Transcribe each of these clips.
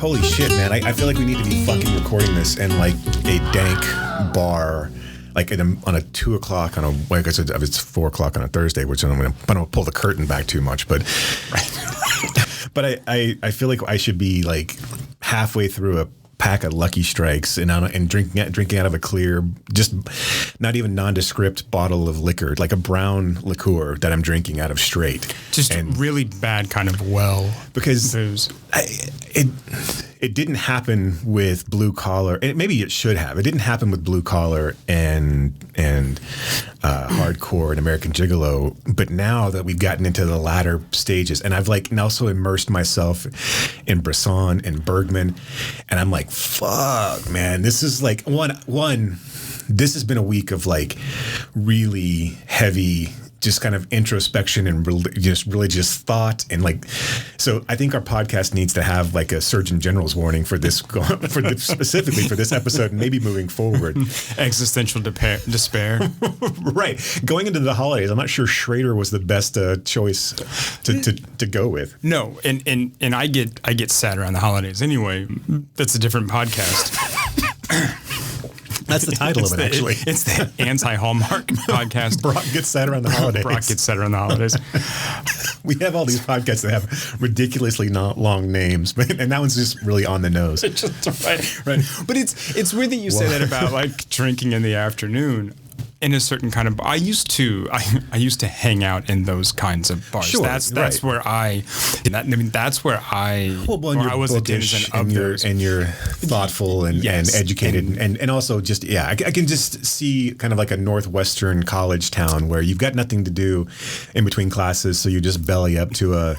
Holy shit, man. I feel like we need to be fucking recording this in like a dank bar, like on a 2 o'clock on a, like I said, it's 4 o'clock on a Thursday, which I don't want to pull the curtain back too much, but but I feel like I should be like halfway through a pack of Lucky Strikes and drinking out of a clear, just not even nondescript bottle of liquor, like a brown liqueur that I'm drinking out of straight. Just really bad kind of because booze. It didn't happen with Blue Collar, and maybe it should have. It didn't happen with Blue Collar and Hardcore and American Gigolo, but now that we've gotten into the latter stages, and I've like also immersed myself in Bresson and Bergman, and I'm like, fuck, man, this is like one. This has been a week of like really heavy, just kind of introspection and just religious thought, and like, so I think our podcast needs to have like a Surgeon General's warning for this, specifically for this episode, and maybe moving forward. Existential despair. Right, going into the holidays, I'm not sure Schrader was the best choice to go with. No, and I get sad around the holidays anyway. That's a different podcast. That's the title of it, actually. It's the anti-Hallmark podcast. Brock gets sad around the holidays. Brock gets sad around the holidays. We have all these podcasts that have ridiculously not long names, and that one's just really on the nose. Right. But it's weird that you say that about like drinking in the afternoon. In a certain kind of, I used to hang out in those kinds of bars. Sure, that's right. where that's where I. Well, and I was a denizen of those. And you're thoughtful and educated and also just I can just see kind of like a northwestern college town where you've got nothing to do in between classes, so you just belly up to a,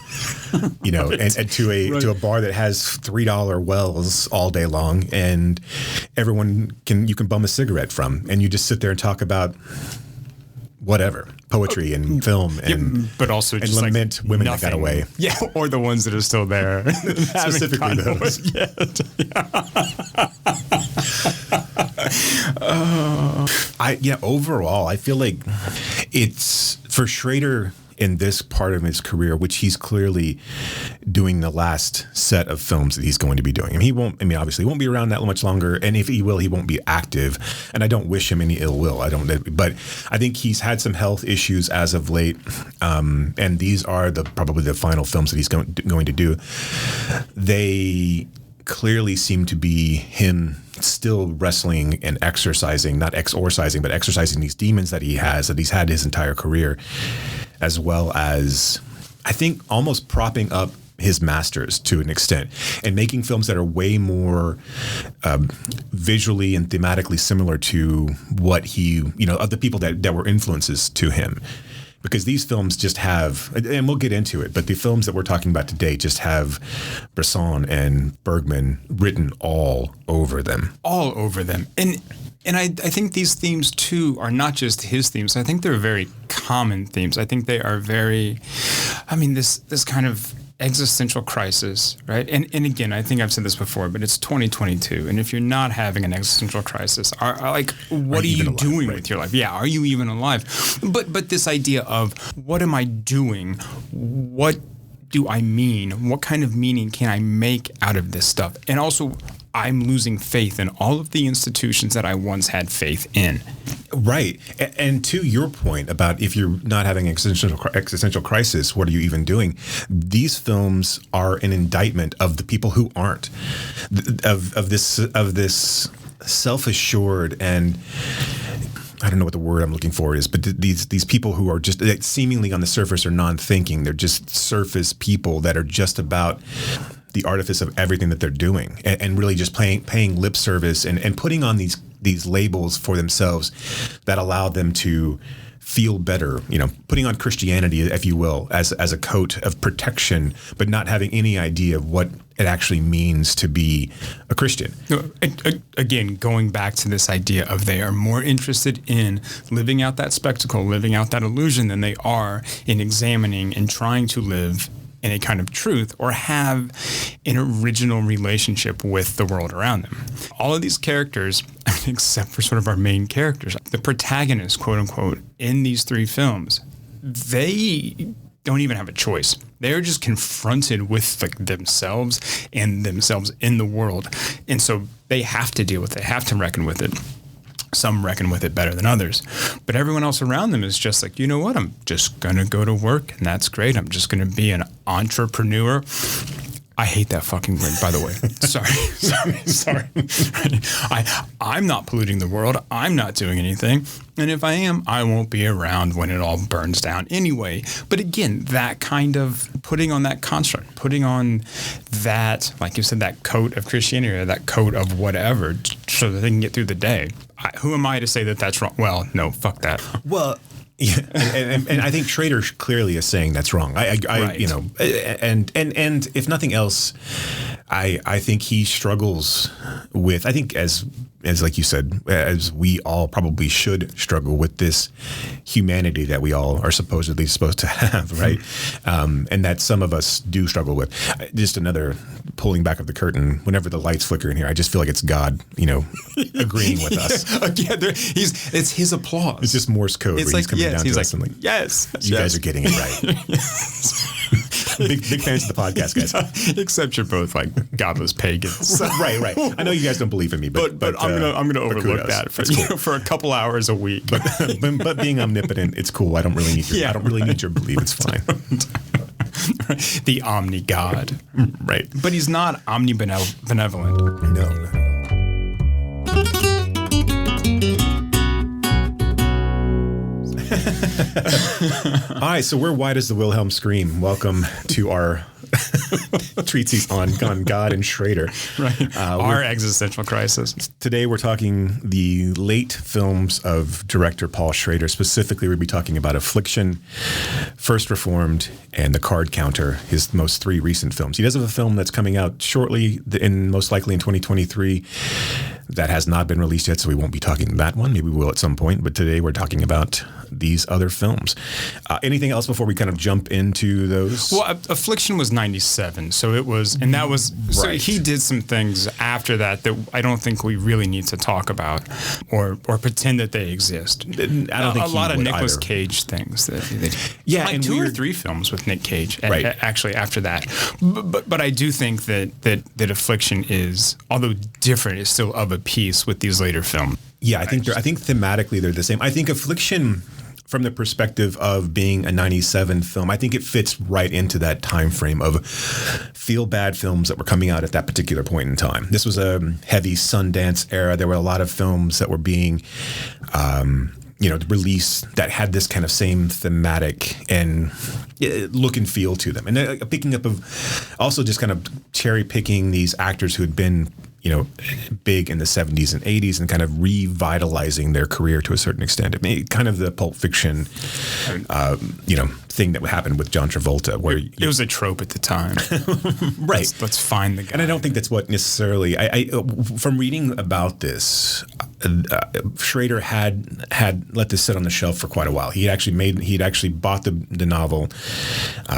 and to a bar that has $3 wells all day long, and you can bum a cigarette from, and you just sit there and talk about whatever, poetry and film, and but also and just lament like women nothing. that got away. Yeah, or the ones that are still there. Specifically those. Overall, I feel like it's for Schrader in this part of his career, which he's clearly doing the last set of films that he's going to be doing. And obviously he won't be around that much longer. And if he will, he won't be active. And I don't wish him any ill will. But I think he's had some health issues as of late. And these are probably the final films that he's going to do. They clearly seem to be him still wrestling and exercising, not exorcising, but exercising these demons that he's had his entire career, as well as, I think, almost propping up his masters to an extent and making films that are way more visually and thematically similar to what of the people that were influences to him. Because these films just have, and we'll get into it, but the films that we're talking about today just have Bresson and Bergman written all over them. All over them. And I think these themes, too, are not just his themes. I think they're very common themes. I think they are very, this kind of existential crisis, right? And again, I think I've said this before, but it's 2022. And if you're not having an existential crisis, what are you doing with your life? Yeah, are you even alive? But this idea of what am I doing? What do I mean? What kind of meaning can I make out of this stuff? And also, I'm losing faith in all of the institutions that I once had faith in. Right. And to your point about if you're not having an existential crisis, what are you even doing? These films are an indictment of the people who aren't, of this self-assured, and I don't know what the word I'm looking for is, but these people who are just seemingly on the surface are non-thinking. They're just surface people that are just about the artifice of everything that they're doing, and really just paying lip service and putting on these labels for themselves that allow them to feel better, putting on Christianity, if you will, as a coat of protection, but not having any idea of what it actually means to be a Christian. Again, going back to this idea of they are more interested in living out that spectacle, living out that illusion, than they are in examining and trying to live in a kind of truth or have an original relationship with the world around them. All of these characters, except for sort of our main characters, the protagonists, quote unquote, in these three films, they don't even have a choice. They're just confronted with like themselves and themselves in the world. And so they have to deal with it, they have to reckon with it. Some reckon with it better than others. But everyone else around them is just like, you know what? I'm just going to go to work, and that's great. I'm just going to be an entrepreneur. I hate that fucking word, by the way. Sorry. I'm not polluting the world. I'm not doing anything. And if I am, I won't be around when it all burns down anyway. But again, that kind of putting on that construct, putting on that, like you said, that coat of Christianity or that coat of whatever so that they can get through the day. Who am I to say that that's wrong? Well, no, fuck that. Well, yeah, and I think Schrader clearly is saying that's wrong. Right. You know, and if nothing else, I think he struggles with. I think as like you said, as we all probably should struggle with this humanity that we all are supposedly supposed to have, right? And that some of us do struggle with. Just another pulling back of the curtain. Whenever the lights flicker in here, I just feel like it's God, you know, agreeing with us. Yeah, it's his applause. It's just Morse code. It's where like, he's coming down he's to like, us and like, yes, you guys are getting it right. Big fans of the podcast, guys. Except you're both like godless pagans. Right. I know you guys don't believe in me, but I'm gonna overlook that for a couple hours a week. But being omnipotent, it's cool. I don't really need your I don't really need your belief. It's fine. The omni God, right? But he's not omnibenevolent. No. All right, so we're wide as the Wilhelm scream. Welcome to our treatise on God and Schrader. Right. Our existential crisis. Today we're talking the late films of director Paul Schrader. Specifically, we'll be talking about Affliction, First Reformed, and The Card Counter, his most three recent films. He does have a film that's coming out shortly, most likely in 2023, that has not been released yet, so we won't be talking that one. Maybe we will at some point, but today we're talking about these other films. Anything else before we kind of jump into those? Well, Affliction was 97, so it was, and that was, so right. He did some things after that I don't think we really need to talk about or pretend that they exist. I don't think a lot of Nicolas either. Cage things. Yeah, like and 2 or 3 films with Nick Cage. Right. Actually, after that, but I do think that Affliction is, although different, is still of a piece with these later films. Yeah, I think thematically they're the same. I think Affliction, from the perspective of being a 97 film, I think it fits right into that time frame of feel-bad films that were coming out at that particular point in time. This was a heavy Sundance era. There were a lot of films that were being released that had this kind of same thematic and look and feel to them. And picking up of also just kind of cherry picking these actors who had been big in the 70s and 80s and kind of revitalizing their career to a certain extent. I mean, kind of the Pulp Fiction, thing that happened with John Travolta, where it was a trope at the time. Right. Let's find the guy. And I don't think that's what necessarily. I from reading about this, Schrader had let this sit on the shelf for quite a while. He'd actually bought the novel,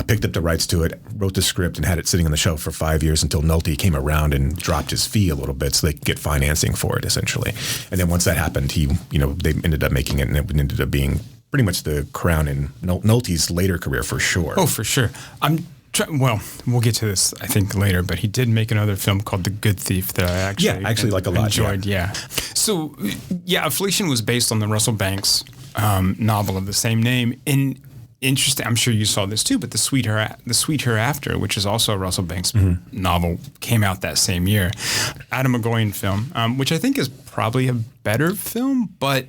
picked up the rights to it, wrote the script, and had it sitting on the shelf for 5 years until Nolte came around and dropped his fee a little bit so they could get financing for it, essentially. And then once that happened, they ended up making it, and it ended up being pretty much the crown in Nolte's later career for sure. Oh, for sure. Well, we'll get to this, I think, later, but he did make another film called The Good Thief that I actually like a lot. Enjoyed, yeah. So, Affliction was based on the Russell Banks novel of the same name. And interesting, I'm sure you saw this too, but The Sweet Hereafter, which is also a Russell Banks novel, came out that same year. Adam McGowan film, which I think is probably a better film, but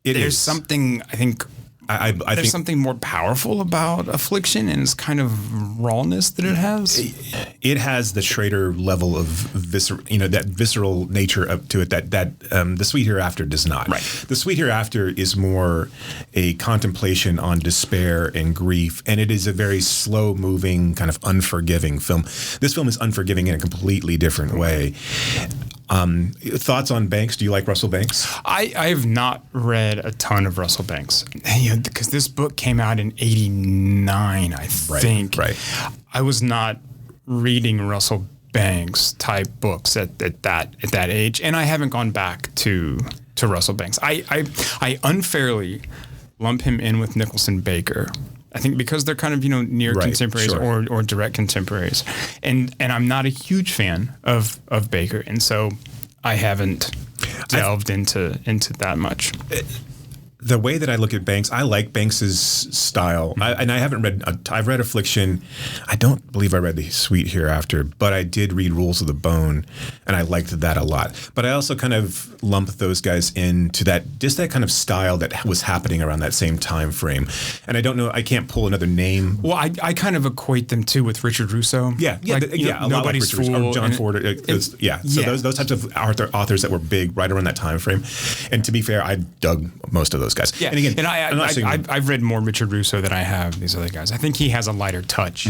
there's something, I think, there's something more powerful about Affliction and its kind of rawness that it has. It has the Schrader level of that visceral nature up to it that The Sweet Hereafter does not. Right. The Sweet Hereafter is more a contemplation on despair and grief, and it is a very slow moving, kind of unforgiving film. This film is unforgiving in a completely different way. Thoughts on Banks? Do you like Russell Banks? I have not read a ton of Russell Banks, because this book came out in '89, I think. Right. I was not reading Russell Banks type books at that age, and I haven't gone back to Russell Banks. I unfairly lump him in with Nicholson Baker I think because they're kind of, near Right, contemporaries sure. or direct contemporaries. And I'm not a huge fan of Baker. And so I haven't delved into that much. The way that I look at Banks, I like Banks's style, and I haven't read. I've read Affliction. I don't believe I read The Sweet Hereafter, but I did read Rules of the Bone, and I liked that a lot. But I also kind of lump those guys into that kind of style that was happening around that same time frame. And I don't know. I can't pull another name. Well, I kind of equate them too with Richard Russo. Yeah, like, a lot Nobody's like Fool or John Ford. So those types of authors that were big right around that time frame. And to be fair, I dug most of those guys. Yeah, and again, and I've read more Richard Russo than I have these other guys. I think he has a lighter touch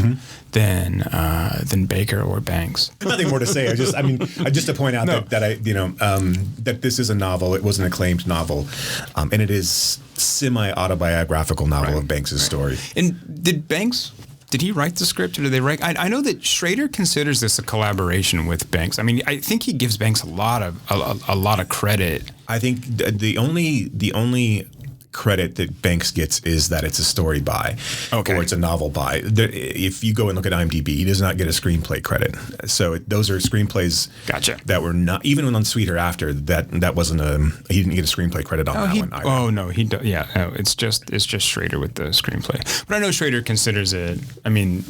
than Baker or Banks. Nothing more to say. Just to point out that this is a novel. It was an acclaimed novel, and it is semi-autobiographical novel of Banks's story. And did he write the script, or did they write? I know that Schrader considers this a collaboration with Banks. I mean, I think he gives Banks a lot of credit. I think the only credit that Banks gets is that it's a story by, or it's a novel by. If you go and look at IMDb, he does not get a screenplay credit. So those are screensplays that were not, even on Sweet Hereafter, that wasn't he didn't get a screenplay credit on that one either. Oh no, he does. Yeah, no, it's just Schrader with the screenplay. But I know Schrader considers it. I mean,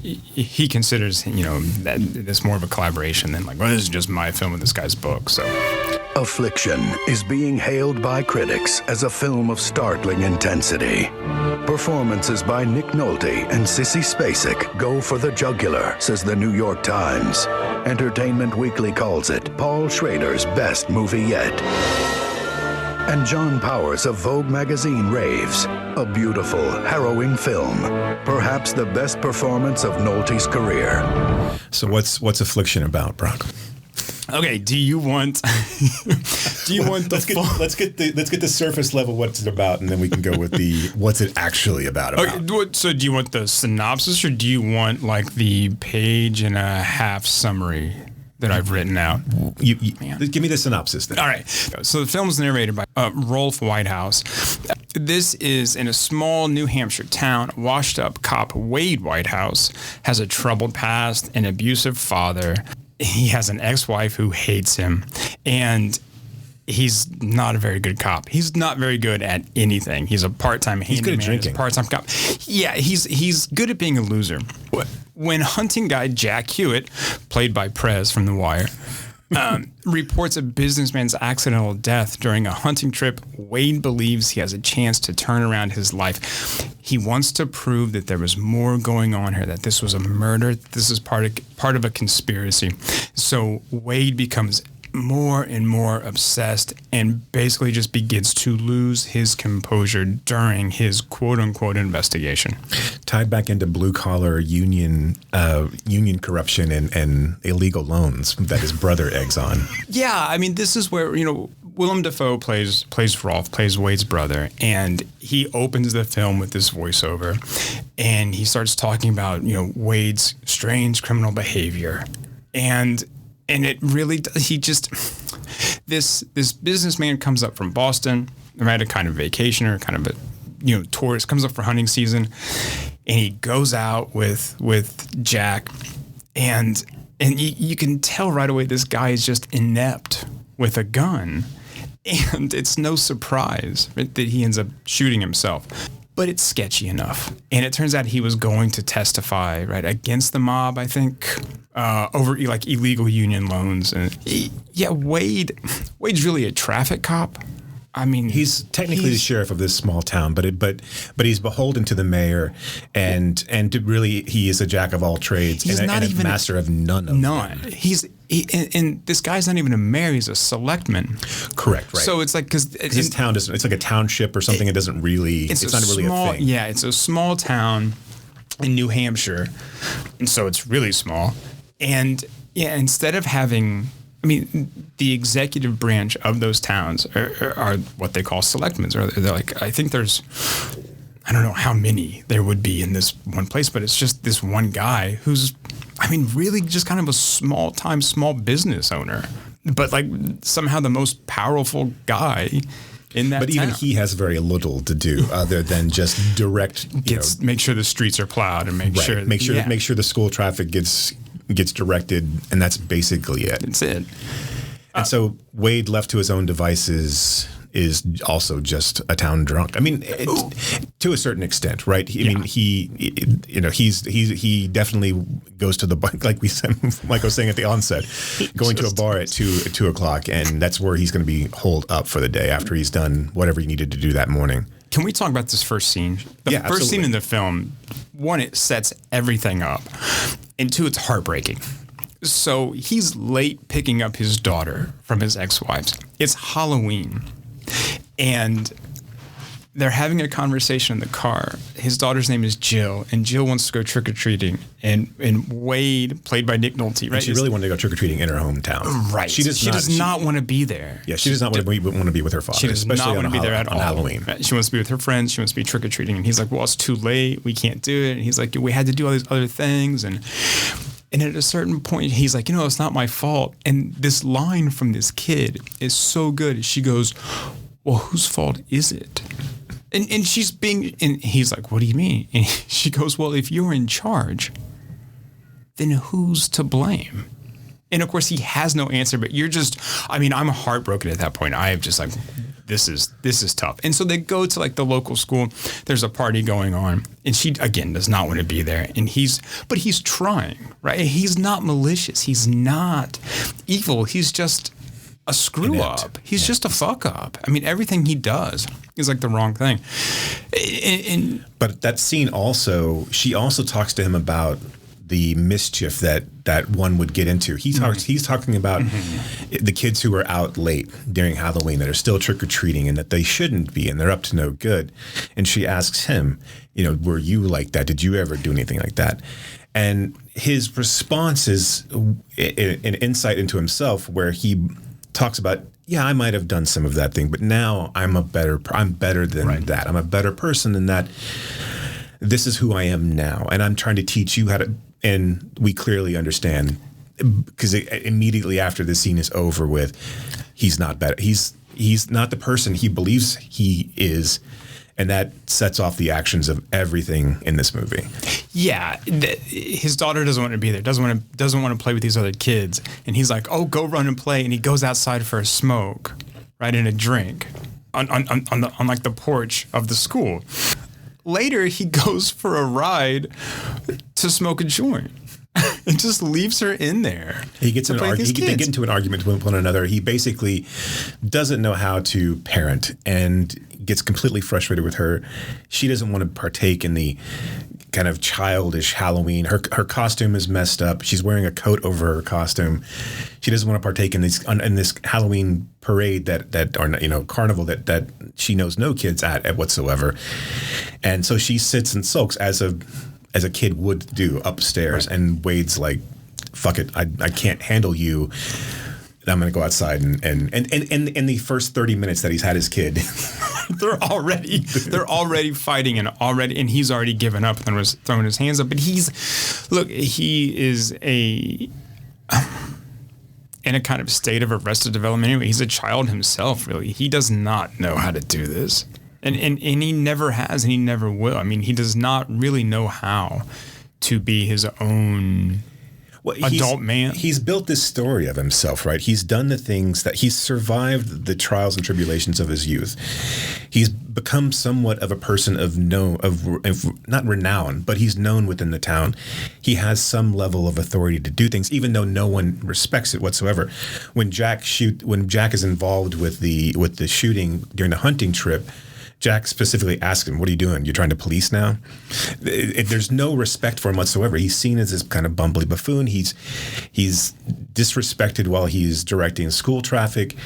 he considers that it's more of a collaboration than like, well, this is just my film with this guy's book. So. Affliction is being hailed by critics as a film of startling intensity. Performances by Nick Nolte and Sissy Spacek go for the jugular, says the New York Times. Entertainment Weekly calls it Paul Schrader's best movie yet. And John Powers of Vogue magazine raves, a beautiful, harrowing film, perhaps the best performance of Nolte's career. So what's Affliction about, Brock? Okay, do you want the let's get the surface level what it's about, and then we can go with the what's it actually about. Okay, so do you want the synopsis, or do you want like the page and a half summary that I've written out? Give me the synopsis then. All right. So the film is narrated by Rolf Whitehouse. This is in a small New Hampshire town. Washed-up cop Wade Whitehouse has a troubled past, an abusive father. He has an ex-wife who hates him, and he's not a very good cop. He's not very good at anything. He's a part-time handyman. He's good at drinking. Part-time cop. Yeah, he's good at being a loser. When hunting guy Jack Hewitt, played by Prez from The Wire, reports a businessman's accidental death during a hunting trip, Wade believes he has a chance to turn around his life. He wants to prove that there was more going on here, that this was a murder, this is part of a conspiracy. So Wade becomes more and more obsessed and basically just begins to lose his composure during his quote-unquote investigation. Tied back into blue-collar union corruption and illegal loans that his brother eggs on. Yeah, I mean, this is where, Willem Dafoe plays Rolf, plays Wade's brother, and he opens the film with this voiceover, and he starts talking about, Wade's strange criminal behavior. And it really, this businessman comes up from Boston, right, a kind of vacationer, kind of a, tourist, comes up for hunting season, and he goes out with Jack, and you can tell right away this guy is just inept with a gun, and it's no surprise, right, that he ends up shooting himself. But it's sketchy enough. And it turns out he was going to testify, right, against the mob, I think, over like illegal union loans. And Wade's really a traffic cop. I mean, he's technically the sheriff of this small town, but he's beholden to the mayor, and really he is a jack of all trades. He's and not a even master of none of them. And this guy's not even a mayor; he's a selectman. Correct, right? So it's like because his town doesn't. It's like a township or something. It doesn't really. It's not really a thing. Yeah, it's a small town in New Hampshire, and so it's really small. And instead of having, the executive branch of those towns are what they call selectmen. Or they're like, I think there's, I don't know how many there would be in this one place, but it's just this one guy who's, really just kind of a small business owner, but like somehow the most powerful guy in that But even town. he has very little to do other than just direct, Make sure the streets are plowed and make sure the school traffic gets directed, and that's basically it. That's it. And so Wade, left to his own devices, is also just a town drunk. I mean, to a certain extent, right? I mean, he definitely goes to the bar, like we said, like I was saying at the onset, going to a bar at 2 o'clock, and that's where he's going to be holed up for the day after he's done whatever he needed to do that morning. Can we talk about this first scene? The first absolutely. scene in the film, one, it sets everything up, and two, it's heartbreaking. So he's late picking up his daughter from his ex-wives. It's Halloween, and they're having a conversation in the car. His daughter's name is Jill, and Jill wants to go trick-or-treating. And Wade, played by Nick Nolte, right? And she really wanted to go trick-or-treating in her hometown. Right. She does not want to be there. Yeah, she does not want to be with her father. She does not want to be there at all. On Halloween. She wants to be with her friends. She wants to be trick-or-treating. And he's like, well, it's too late. We can't do it. And he's like, we had to do all these other things. And at a certain point, he's like, it's not my fault. And this line from this kid is so good. She goes, well, whose fault is it? And he's like, what do you mean? And she goes, well, if you're in charge, then who's to blame? And of course, he has no answer, but I'm heartbroken at that point. I am just like, this is tough. And so they go to like the local school. There's a party going on, and she again does not want to be there. And he's trying, right? He's not malicious. He's not evil. He's just a screw up. He's just a fuck up. I mean, everything he does is like the wrong thing. But that scene also, she also talks to him about the mischief that one would get into. He's talking about the kids who are out late during Halloween that are still trick-or-treating and that they shouldn't be, and they're up to no good. And she asks him, were you like that? Did you ever do anything like that? And his response is an insight into himself, where he talks about, I might have done some of that thing, but now I'm better than that. I'm a better person than that. This is who I am now, and I'm trying to teach you how to. And we clearly understand, because immediately after the scene is over with, he's not better. He's not the person he believes he is, and that sets off the actions of everything in this movie. Yeah, his daughter doesn't want to be there. Doesn't want to play with these other kids, and he's like, "Oh, go run and play." And he goes outside for a smoke, right, and a drink, on like the porch of the school. Later, he goes for a ride to smoke a joint and just leaves her in there. They get into an argument with one another. He basically doesn't know how to parent and gets completely frustrated with her. She doesn't want to partake in the kind of childish Halloween. Her costume is messed up. She's wearing a coat over her costume. She doesn't want to partake in this Halloween parade or carnival that she knows no kids at whatsoever. And so she sits and sulks as a kid would do upstairs. Right. And Wade's like, fuck it, I can't handle you. I'm going to go outside and in the first 30 minutes that he's had his kid, they're already fighting and he's already given up and was throwing his hands up. But he is in a kind of state of arrested development anyway. He's a child himself, really. He does not know how to do this. And he never has, and he never will. I mean, he does not really know how to be his own adult man. He's built this story of himself, right? He's done the things that he's survived the trials and tribulations of his youth. He's become somewhat of a person of not renown, but he's known within the town. He has some level of authority to do things, even though no one respects it whatsoever. When Jack is involved with the shooting during the hunting trip, Jack specifically asks him, what are you doing? You're trying to police now? There's no respect for him whatsoever. He's seen as this kind of bumbly buffoon. He's disrespected while he's directing school traffic.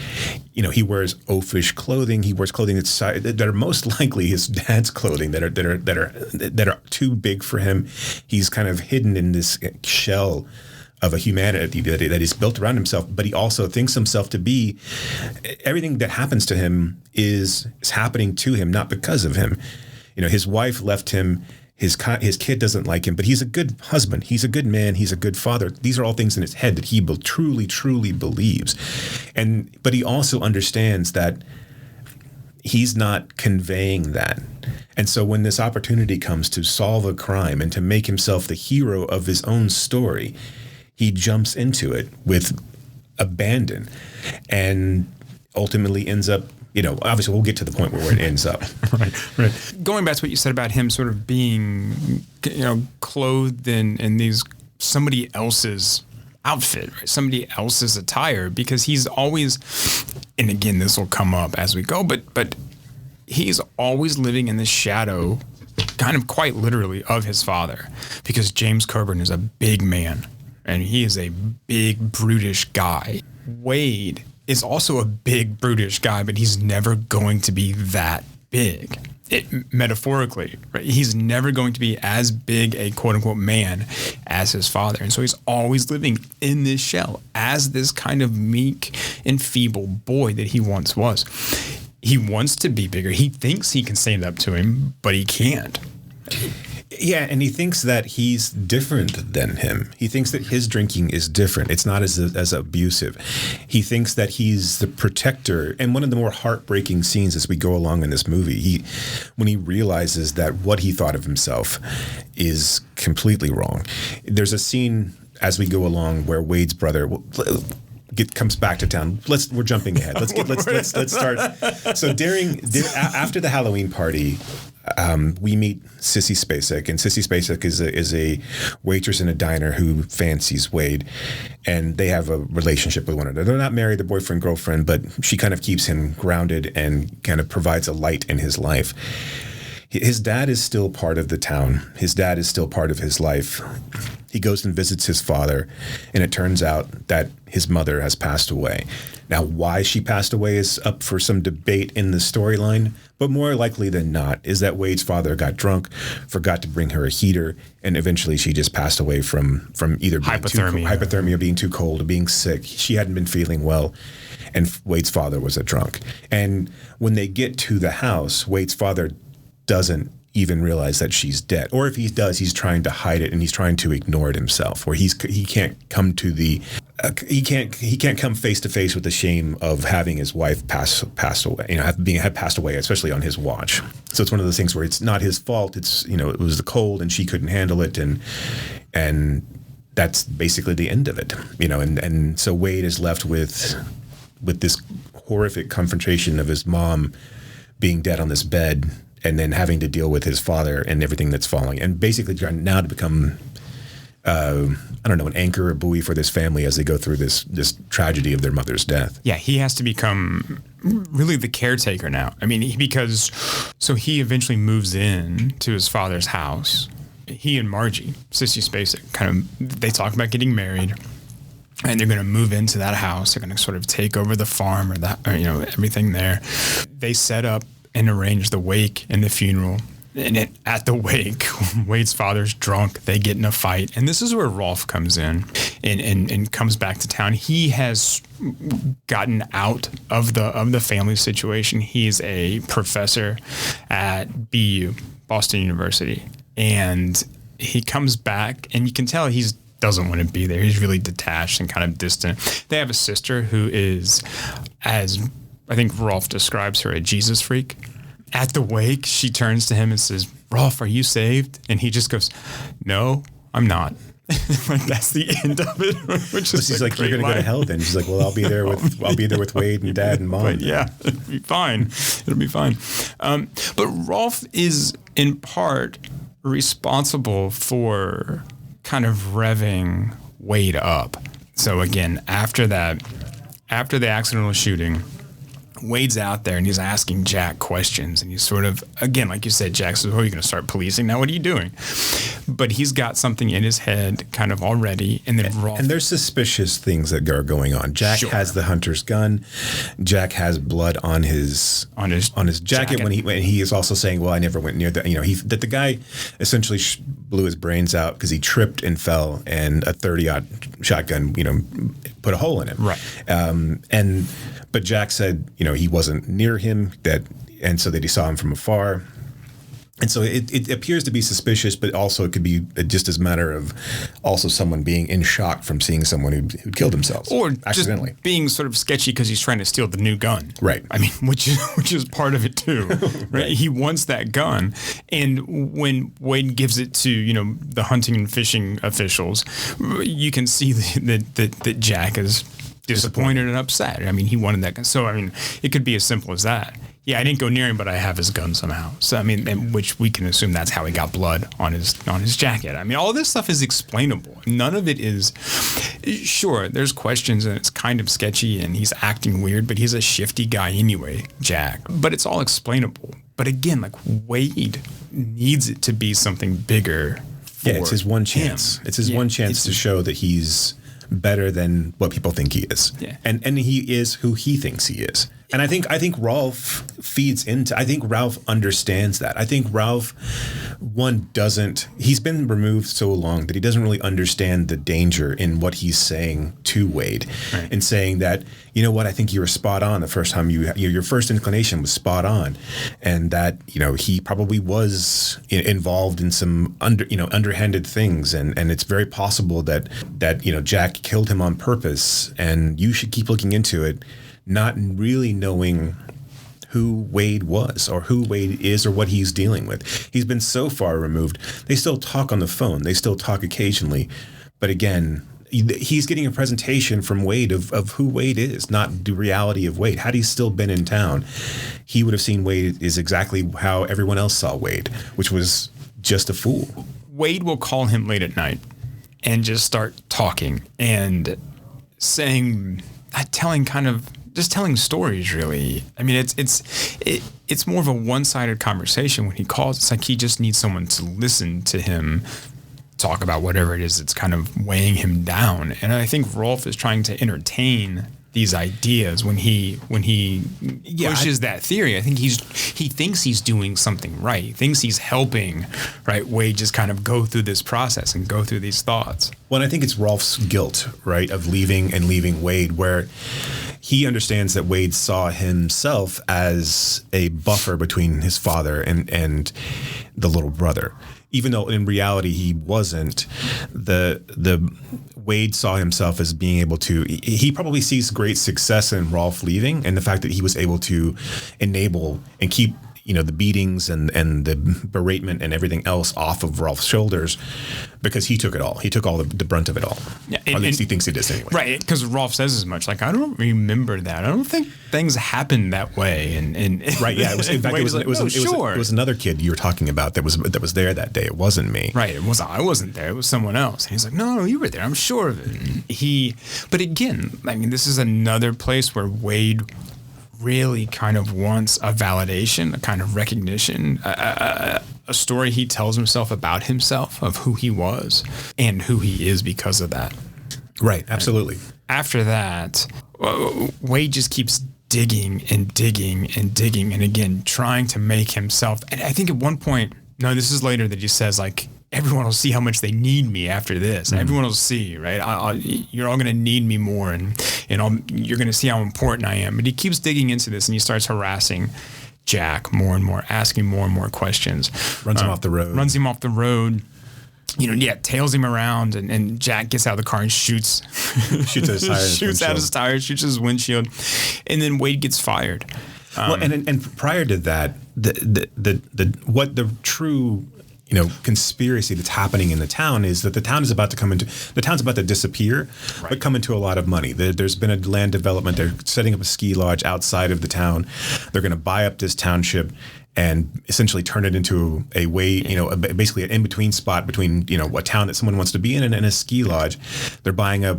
He wears oafish clothing. He wears clothing that are most likely his dad's clothing that are too big for him. He's kind of hidden in this shell of a humanity that he's built around himself, but he also thinks himself to be everything that happens to him is happening to him, not because of him. His wife left him. His kid doesn't like him, but he's a good husband. He's a good man. He's a good father. These are all things in his head that he truly, truly believes. But he also understands that he's not conveying that. And so when this opportunity comes to solve a crime and to make himself the hero of his own story, he jumps into it with abandon and ultimately ends up, obviously we'll get to the point where it ends up. Right. Going back to what you said about him sort of being, clothed in these somebody else's outfit, right? Somebody else's attire, because he's always, and again, this will come up as we go, but he's always living in the shadow, kind of quite literally, of his father, because James Coburn is a big man and he is a big, brutish guy. Wade is also a big, brutish guy, but he's never going to be that big. Metaphorically, right? He's never going to be as big a quote unquote man as his father. And so he's always living in this shell as this kind of meek and feeble boy that he once was. He wants to be bigger. He thinks he can stand up to him, but he can't. Yeah, and he thinks that he's different than him. He thinks that his drinking is different. It's not as abusive. He thinks that he's the protector. And one of the more heartbreaking scenes as we go along in this movie, when he realizes that what he thought of himself is completely wrong. There's a scene as we go along where Wade's brother comes back to town. We're jumping ahead. Let's start. So after the Halloween party, we meet Sissy Spacek, and Sissy Spacek is a waitress in a diner who fancies Wade, and they have a relationship with one another. They're not married, they're boyfriend, girlfriend, but she kind of keeps him grounded and kind of provides a light in his life. His dad is still part of the town. His dad is still part of his life. He goes and visits his father, and it turns out that his mother has passed away. Now, why she passed away is up for some debate in the storyline, but more likely than not is that Wade's father got drunk, forgot to bring her a heater, and eventually she just passed away from either being hypothermia, being too cold, or being sick. She hadn't been feeling well, and Wade's father was a drunk. And when they get to the house, Wade's father doesn't even realize that she's dead, or if he does, he's trying to hide it and he's trying to ignore it himself. Where he can't come to the he can't come face to face with the shame of having his wife pass away. Had passed away, especially on his watch. So it's one of those things where it's not his fault. It's it was the cold and she couldn't handle it, and that's basically the end of it. And so Wade is left with this horrific confrontation of his mom being dead on this bed, and then having to deal with his father and everything that's following, and basically trying now to become, an anchor or buoy for this family as they go through this tragedy of their mother's death. Yeah, he has to become really the caretaker now. I mean, because he eventually moves in to his father's house. He and Margie, Sissy Spacek, they talk about getting married. And they're going to move into that house. They're going to sort of take over the farm or everything there. They set up and arrange the wake and the funeral. And at the wake, Wade's father's drunk. They get in a fight. And this is where Rolf comes in and comes back to town. He has gotten out of the family situation. He's a professor at BU, Boston University. And he comes back, and you can tell he doesn't want to be there. He's really detached and kind of distant. They have a sister who is, as I think Rolf describes her, a Jesus freak. At the wake, she turns to him and says, "Rolf, are you saved?" And he just goes, "No, I'm not." That's the end of it. Which is she's like, "You're going to go to hell then?" She's like, "Well, I'll be there with Wade and Dad and Mom." But yeah, it'll be fine. It'll be fine. But Rolf is in part responsible for kind of revving Wade up. So again, after the accidental shooting, Wade's out there and he's asking Jack questions, and he's sort of, again, like you said, Jack says, "Oh, you're going to start policing now? What are you doing?" But he's got something in his head kind of already. And then and there's suspicious things that are going on. Jack has the hunter's gun. Jack has blood on his jacket. When he is also saying, "Well, I never went near that." That the guy essentially blew his brains out because he tripped and fell, and a 30-aught shotgun, put a hole in him. Right. But Jack said, he wasn't near him, and so that he saw him from afar. And so it appears to be suspicious, but also it could be just as a matter of also someone being in shock from seeing someone who killed themselves or accidentally, just being sort of sketchy because he's trying to steal the new gun. Right. I mean, which is part of it too. Right. He wants that gun, and when Wade gives it to the hunting and fishing officials, you can see that Jack is disappointed and upset. I mean, he wanted that gun. So I mean, it could be as simple as that. Yeah, I didn't go near him, but I have his gun somehow. So I mean, which we can assume that's how he got blood on his jacket. I mean, all this stuff is explainable. None of it is. Sure, there's questions and it's kind of sketchy and he's acting weird, but he's a shifty guy anyway, Jack. But it's all explainable. But again, like Wade needs it to be something bigger. Yeah, it's his one chance. It's his one chance to show that he's better than what people think he is. Yeah. And he is who he thinks he is. And I think Ralph feeds into, I think Ralph understands that. I think Ralph, he's been removed so long that he doesn't really understand the danger in what he's saying to Wade. Right. And saying that, you know what, I think you were spot on the first time your first inclination was spot on. And that, he probably was involved in some underhanded things. And it's very possible that Jack killed him on purpose, and you should keep looking into it, not really knowing who Wade was or who Wade is or what he's dealing with. He's been so far removed. They still talk on the phone. They still talk occasionally. But again, he's getting a presentation from Wade of who Wade is, not the reality of Wade. Had he still been in town, he would have seen Wade is exactly how everyone else saw Wade, which was just a fool. Wade will call him late at night and just start talking and telling stories, really. I mean, it's more of a one-sided conversation when he calls. It's like he just needs someone to listen to him talk about whatever it is that's kind of weighing him down. And I think Rolf is trying to entertain these ideas when he pushes that theory. I think he thinks he's doing something right. He thinks he's helping, right, Wade just kind of go through this process and go through these thoughts. Well, I think it's Rolf's guilt, right, of leaving Wade, where he understands that Wade saw himself as a buffer between his father and the little brother. Even though in reality he wasn't, the Wade saw himself as being able to, he probably sees great success in Rolf leaving and the fact that he was able to enable and keep, the beatings and the beratement and everything else off of Rolf's shoulders, because he took it all. He took all the brunt of it all. Yeah, or at least he thinks he does anyway. Right, because Rolf says as much. Like, I don't remember that. I don't think things happened that way. And right, yeah. It was another kid you were talking about that was there that day. It wasn't me. Right, I wasn't there. It was someone else. And he's like, no, you were there. I'm sure of it. But again, I mean, this is another place where Wade really kind of wants a validation, a kind of recognition, a story he tells himself about himself, of who he was and who he is because of that. Right, absolutely. After that, Wade just keeps digging and digging and digging and again trying to make himself, and I think at one point, no, this is later, that he says, like, everyone will see how much they need me after this. Mm-hmm. Everyone will see, right? You're all going to need me more, and you're going to see how important I am. But he keeps digging into this, and he starts harassing Jack more and more, asking more and more questions. Runs him off the road. Tails him around, and Jack gets out of the car and shoots out his tires, shoots his windshield, and then Wade gets fired. And prior to that, the true conspiracy that's happening in the town is that the town is about to disappear, right, but come into a lot of money. There's been a land development. They're setting up a ski lodge outside of the town. They're going to buy up this township and essentially turn it into a way, basically an in-between spot between, a town that someone wants to be in and a ski lodge. They're buying up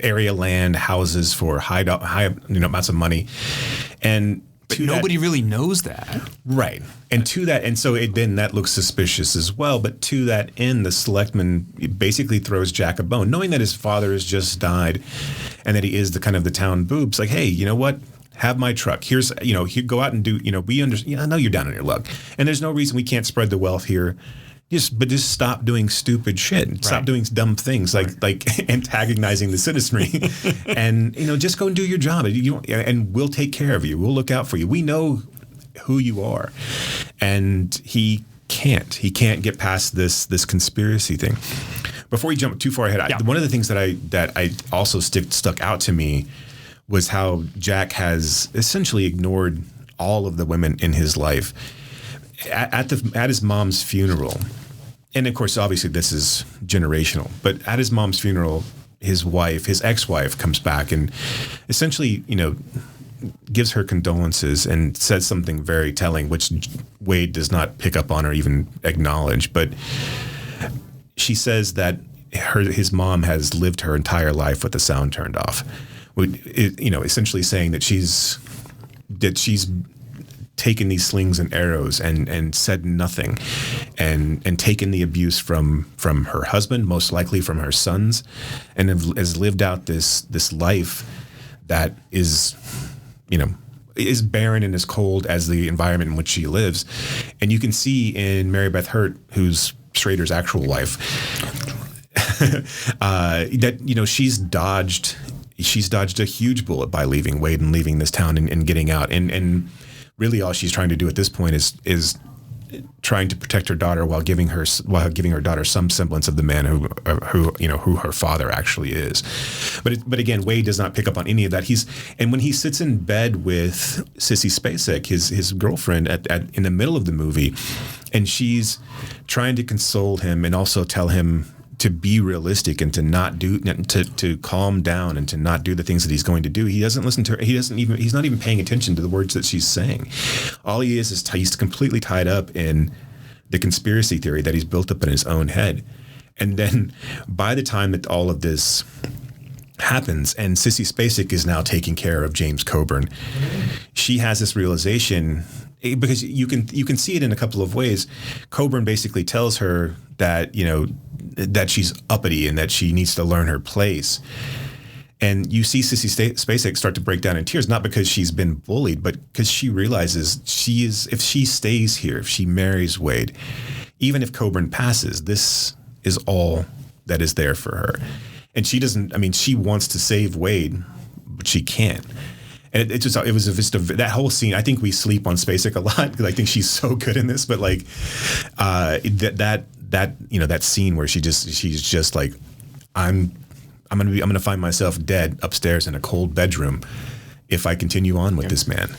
area land, houses for high amounts of money. But nobody really knows that. Right. And to that, and so then that looks suspicious as well. But to that end, the selectman basically throws Jack a bone, knowing that his father has just died and that he is the kind of the town boobs. Like, hey, you know what? Have my truck. Here's, go out and do, we understand. I know you're down on your luck. And there's no reason we can't spread the wealth here. Just stop doing stupid shit. Right. Stop doing dumb things like antagonizing the citizenry, and just go and do your job. And we'll take care of you. We'll look out for you. We know who you are, and he can't get past this conspiracy thing. Before we jump too far ahead, one of the things that I also stuck out to me was how Jack has essentially ignored all of the women in his life at his mom's funeral. And of course, obviously this is generational, but at his mom's funeral, his ex-wife comes back and essentially, gives her condolences and says something very telling, which Wade does not pick up on or even acknowledge. But she says that his mom has lived her entire life with the sound turned off. Essentially saying that she's taken these slings and arrows and said nothing, and taken the abuse from her husband, most likely from her sons, and has lived out this life that is barren and as cold as the environment in which she lives. And you can see in Mary Beth Hurt, who's Schrader's actual wife, that she's dodged a huge bullet by leaving Wade and leaving this town and getting out. And really all she's trying to do at this point is trying to protect her daughter while giving her daughter some semblance of the man who her father actually is. But again, Wade does not pick up on any of that. And when he sits in bed with Sissy Spacek, his girlfriend, in the middle of the movie, and she's trying to console him and also tell him to be realistic and to calm down and to not do the things that he's going to do. He doesn't listen to her. He's not even paying attention to the words that she's saying. All he is he's completely tied up in the conspiracy theory that he's built up in his own head. And then by the time that all of this happens and Sissy Spacek is now taking care of James Coburn, she has this realization, because you can see it in a couple of ways. Coburn basically tells her that, that she's uppity and that she needs to learn her place. And you see Sissy Spacek start to break down in tears, not because she's been bullied, but because she realizes if she stays here, if she marries Wade, even if Coburn passes, this is all that is there for her. And she wants to save Wade, but she can't. And it was just that whole scene. I think we sleep on Spacek a lot because I think she's so good in this, but like that scene where she's just like, I'm gonna find myself dead upstairs in a cold bedroom if I continue on with this man.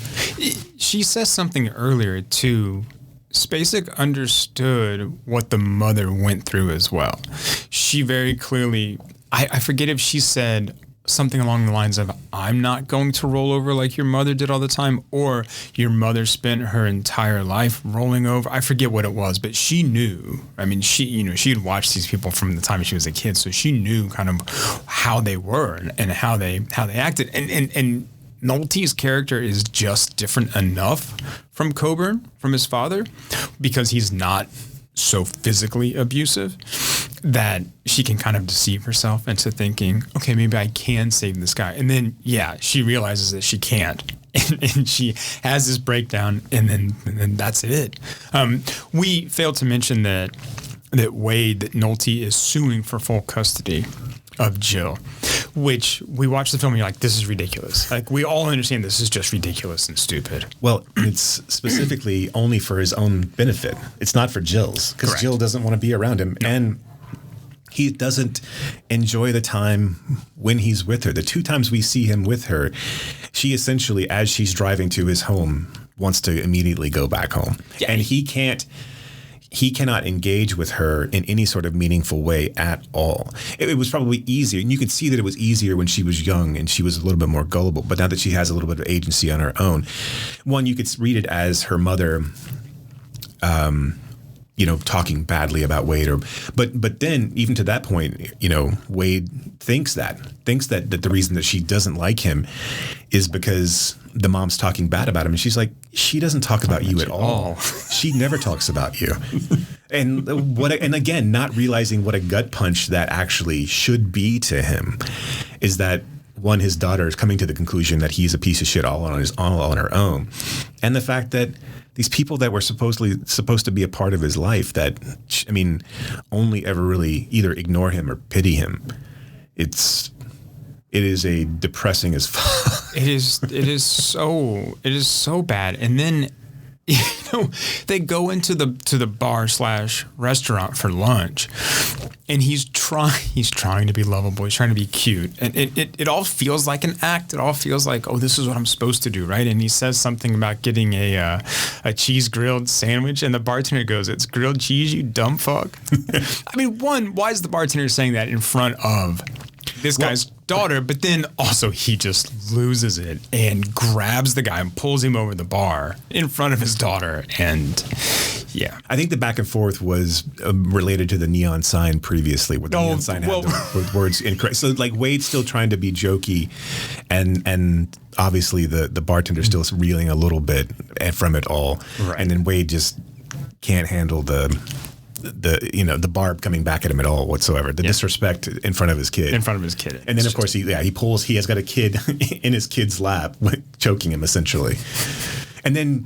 She says something earlier too. Spacek understood what the mother went through as well. She very clearly, I forget if she said something along the lines of, I'm not going to roll over like your mother did all the time, or your mother spent her entire life rolling over. I forget what it was, but she knew. I mean, she had watched these people from the time she was a kid, so she knew kind of how they were and how they acted. And Nolte's character is just different enough from Coburn, from his father, because he's not so physically abusive, that she can kind of deceive herself into thinking, okay, maybe I can save this guy. And then, she realizes that she can't. And she has this breakdown, and then that's it. We failed to mention that Nolte is suing for full custody of Jill, which we watch the film and you're like, this is ridiculous. Like, we all understand this is just ridiculous and stupid. Well, it's specifically only for his own benefit. It's not for Jill's, because Jill doesn't want to be around him. No. And he doesn't enjoy the time when he's with her. The two times we see him with her, she essentially, as she's driving to his home, wants to immediately go back home. Yeah. And he cannot engage with her in any sort of meaningful way at all. It was probably easier, and you could see that it was easier when she was young and she was a little bit more gullible. But now that she has a little bit of agency on her own, one, you could read it as her mother, talking badly about Wade, but then even to that point, Wade thinks that the reason that she doesn't like him is because the mom's talking bad about him, and she's like, she doesn't talk about you at all. She never talks about you. And again, not realizing what a gut punch that actually should be to him is that, one, his daughter is coming to the conclusion that he's a piece of shit all on her own, and the fact that these people that were supposed to be a part of his life that, only ever really either ignore him or pity him. It is a depressing as fuck. It is so bad. And then you know, they go into the bar / restaurant for lunch, and he's trying to be lovable. He's trying to be cute, and it all feels like an act. It all feels like, oh, this is what I'm supposed to do, right? And he says something about getting a cheese grilled sandwich, and the bartender goes, "It's grilled cheese, you dumb fuck." I mean, why is the bartender saying that in front of this guy's daughter? But then also he just loses it and grabs the guy and pulls him over the bar in front of his daughter. And yeah, I think the back and forth was related to the neon sign previously, where the neon sign had the words incorrect. So like Wade's still trying to be jokey, and obviously the bartender's still reeling a little bit from it all. Right. And then Wade just can't handle the barb coming back at him at all whatsoever. The disrespect in front of his kid. In front of his kid. And then of course he has got a kid in his kid's lap, choking him essentially. And then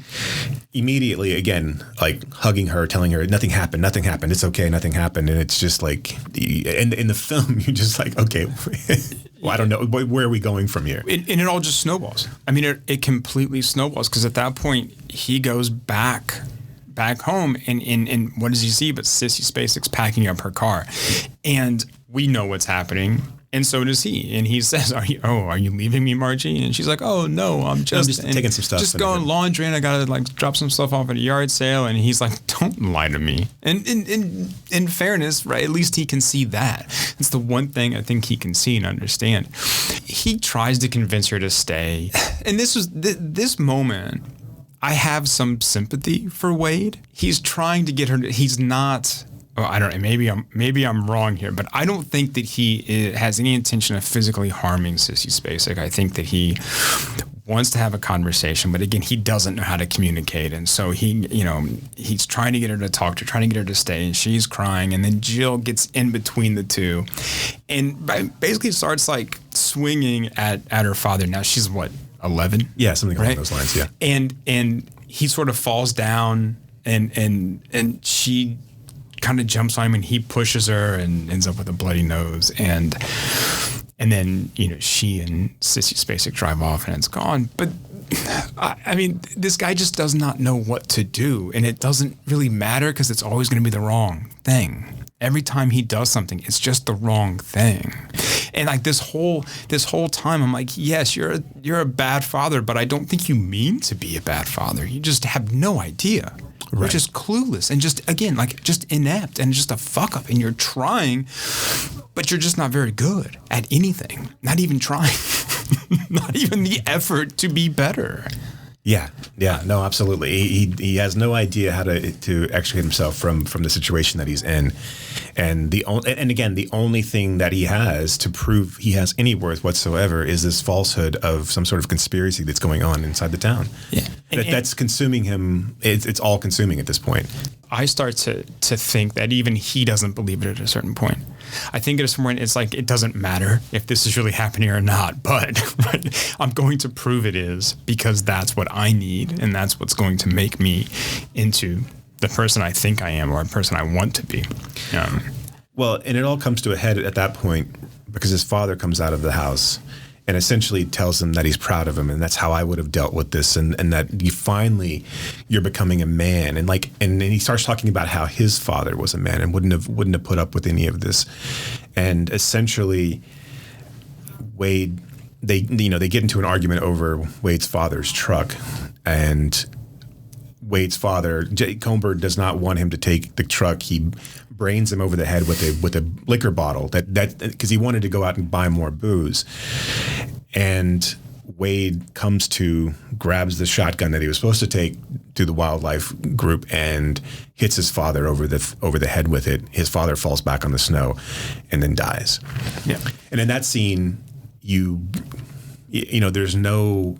immediately again, like hugging her, telling her nothing happened, it's okay, nothing happened. And it's just like, in the film, you're just like, okay, well, I don't know, where are we going from here? And it all just snowballs. I mean, it completely snowballs, because at that point he goes back home, and what does he see but Sissy Spacek's packing up her car, and we know what's happening, and so does he. And he says, are you leaving me, Margie? And she's like, oh no, I'm just taking some stuff, just going laundry, and I gotta like drop some stuff off at a yard sale. And he's like, don't lie to me. And in fairness, right, at least he can see that. It's the one thing I think he can see and understand. He tries to convince her to stay, and this moment, I have some sympathy for Wade. He's trying to get her. He's not. Oh, I don't know. Maybe I'm wrong here, but I don't think that he has any intention of physically harming Sissy Spacek. I think that he wants to have a conversation, but again, he doesn't know how to communicate, and so he's trying to get her to talk to her, trying to get her to stay, and she's crying, and then Jill gets in between the two, and basically starts like swinging at her father. Now she's what? 11? Yeah, something along right? those lines, yeah. And he sort of falls down, and she kind of jumps on him, and he pushes her and ends up with a bloody nose. And then, she and Sissy Spacek drive off, and it's gone. But I mean, this guy just does not know what to do, and it doesn't really matter, because it's always going to be the wrong thing. Every time he does something, it's just the wrong thing. And like this whole time, I'm like, yes, you're a bad father, but I don't think you mean to be a bad father. You just have no idea. Right. You're just clueless and just, again, like just inept and just a fuck up. And you're trying, but you're just not very good at anything. Not even trying. Not even the effort to be better. Yeah, no, absolutely. He has no idea how to extricate himself from the situation that he's in, and again, the only thing that he has to prove he has any worth whatsoever is this falsehood of some sort of conspiracy that's going on inside the town. Yeah, that's consuming him. It's all consuming at this point. I start to think that even he doesn't believe it at a certain point. I think at a certain point, it's like, it doesn't matter if this is really happening or not, but right, I'm going to prove it is, because that's what I need, and that's what's going to make me into the person I think I am, or a person I want to be. Well, and it all comes to a head at that point, because his father comes out of the house and essentially tells him that he's proud of him, and that's how I would have dealt with this, and that you're becoming a man, and then he starts talking about how his father was a man and wouldn't have put up with any of this, and essentially Wade, they get into an argument over Wade's father's truck, and Wade's father, Jay Comber, does not want him to take the truck. He brains him over the head with a liquor bottle that because he wanted to go out and buy more booze. And Wade grabs the shotgun that he was supposed to take to the wildlife group and hits his father over the head with it. His father falls back on the snow and then dies. Yeah. And in that scene, there's no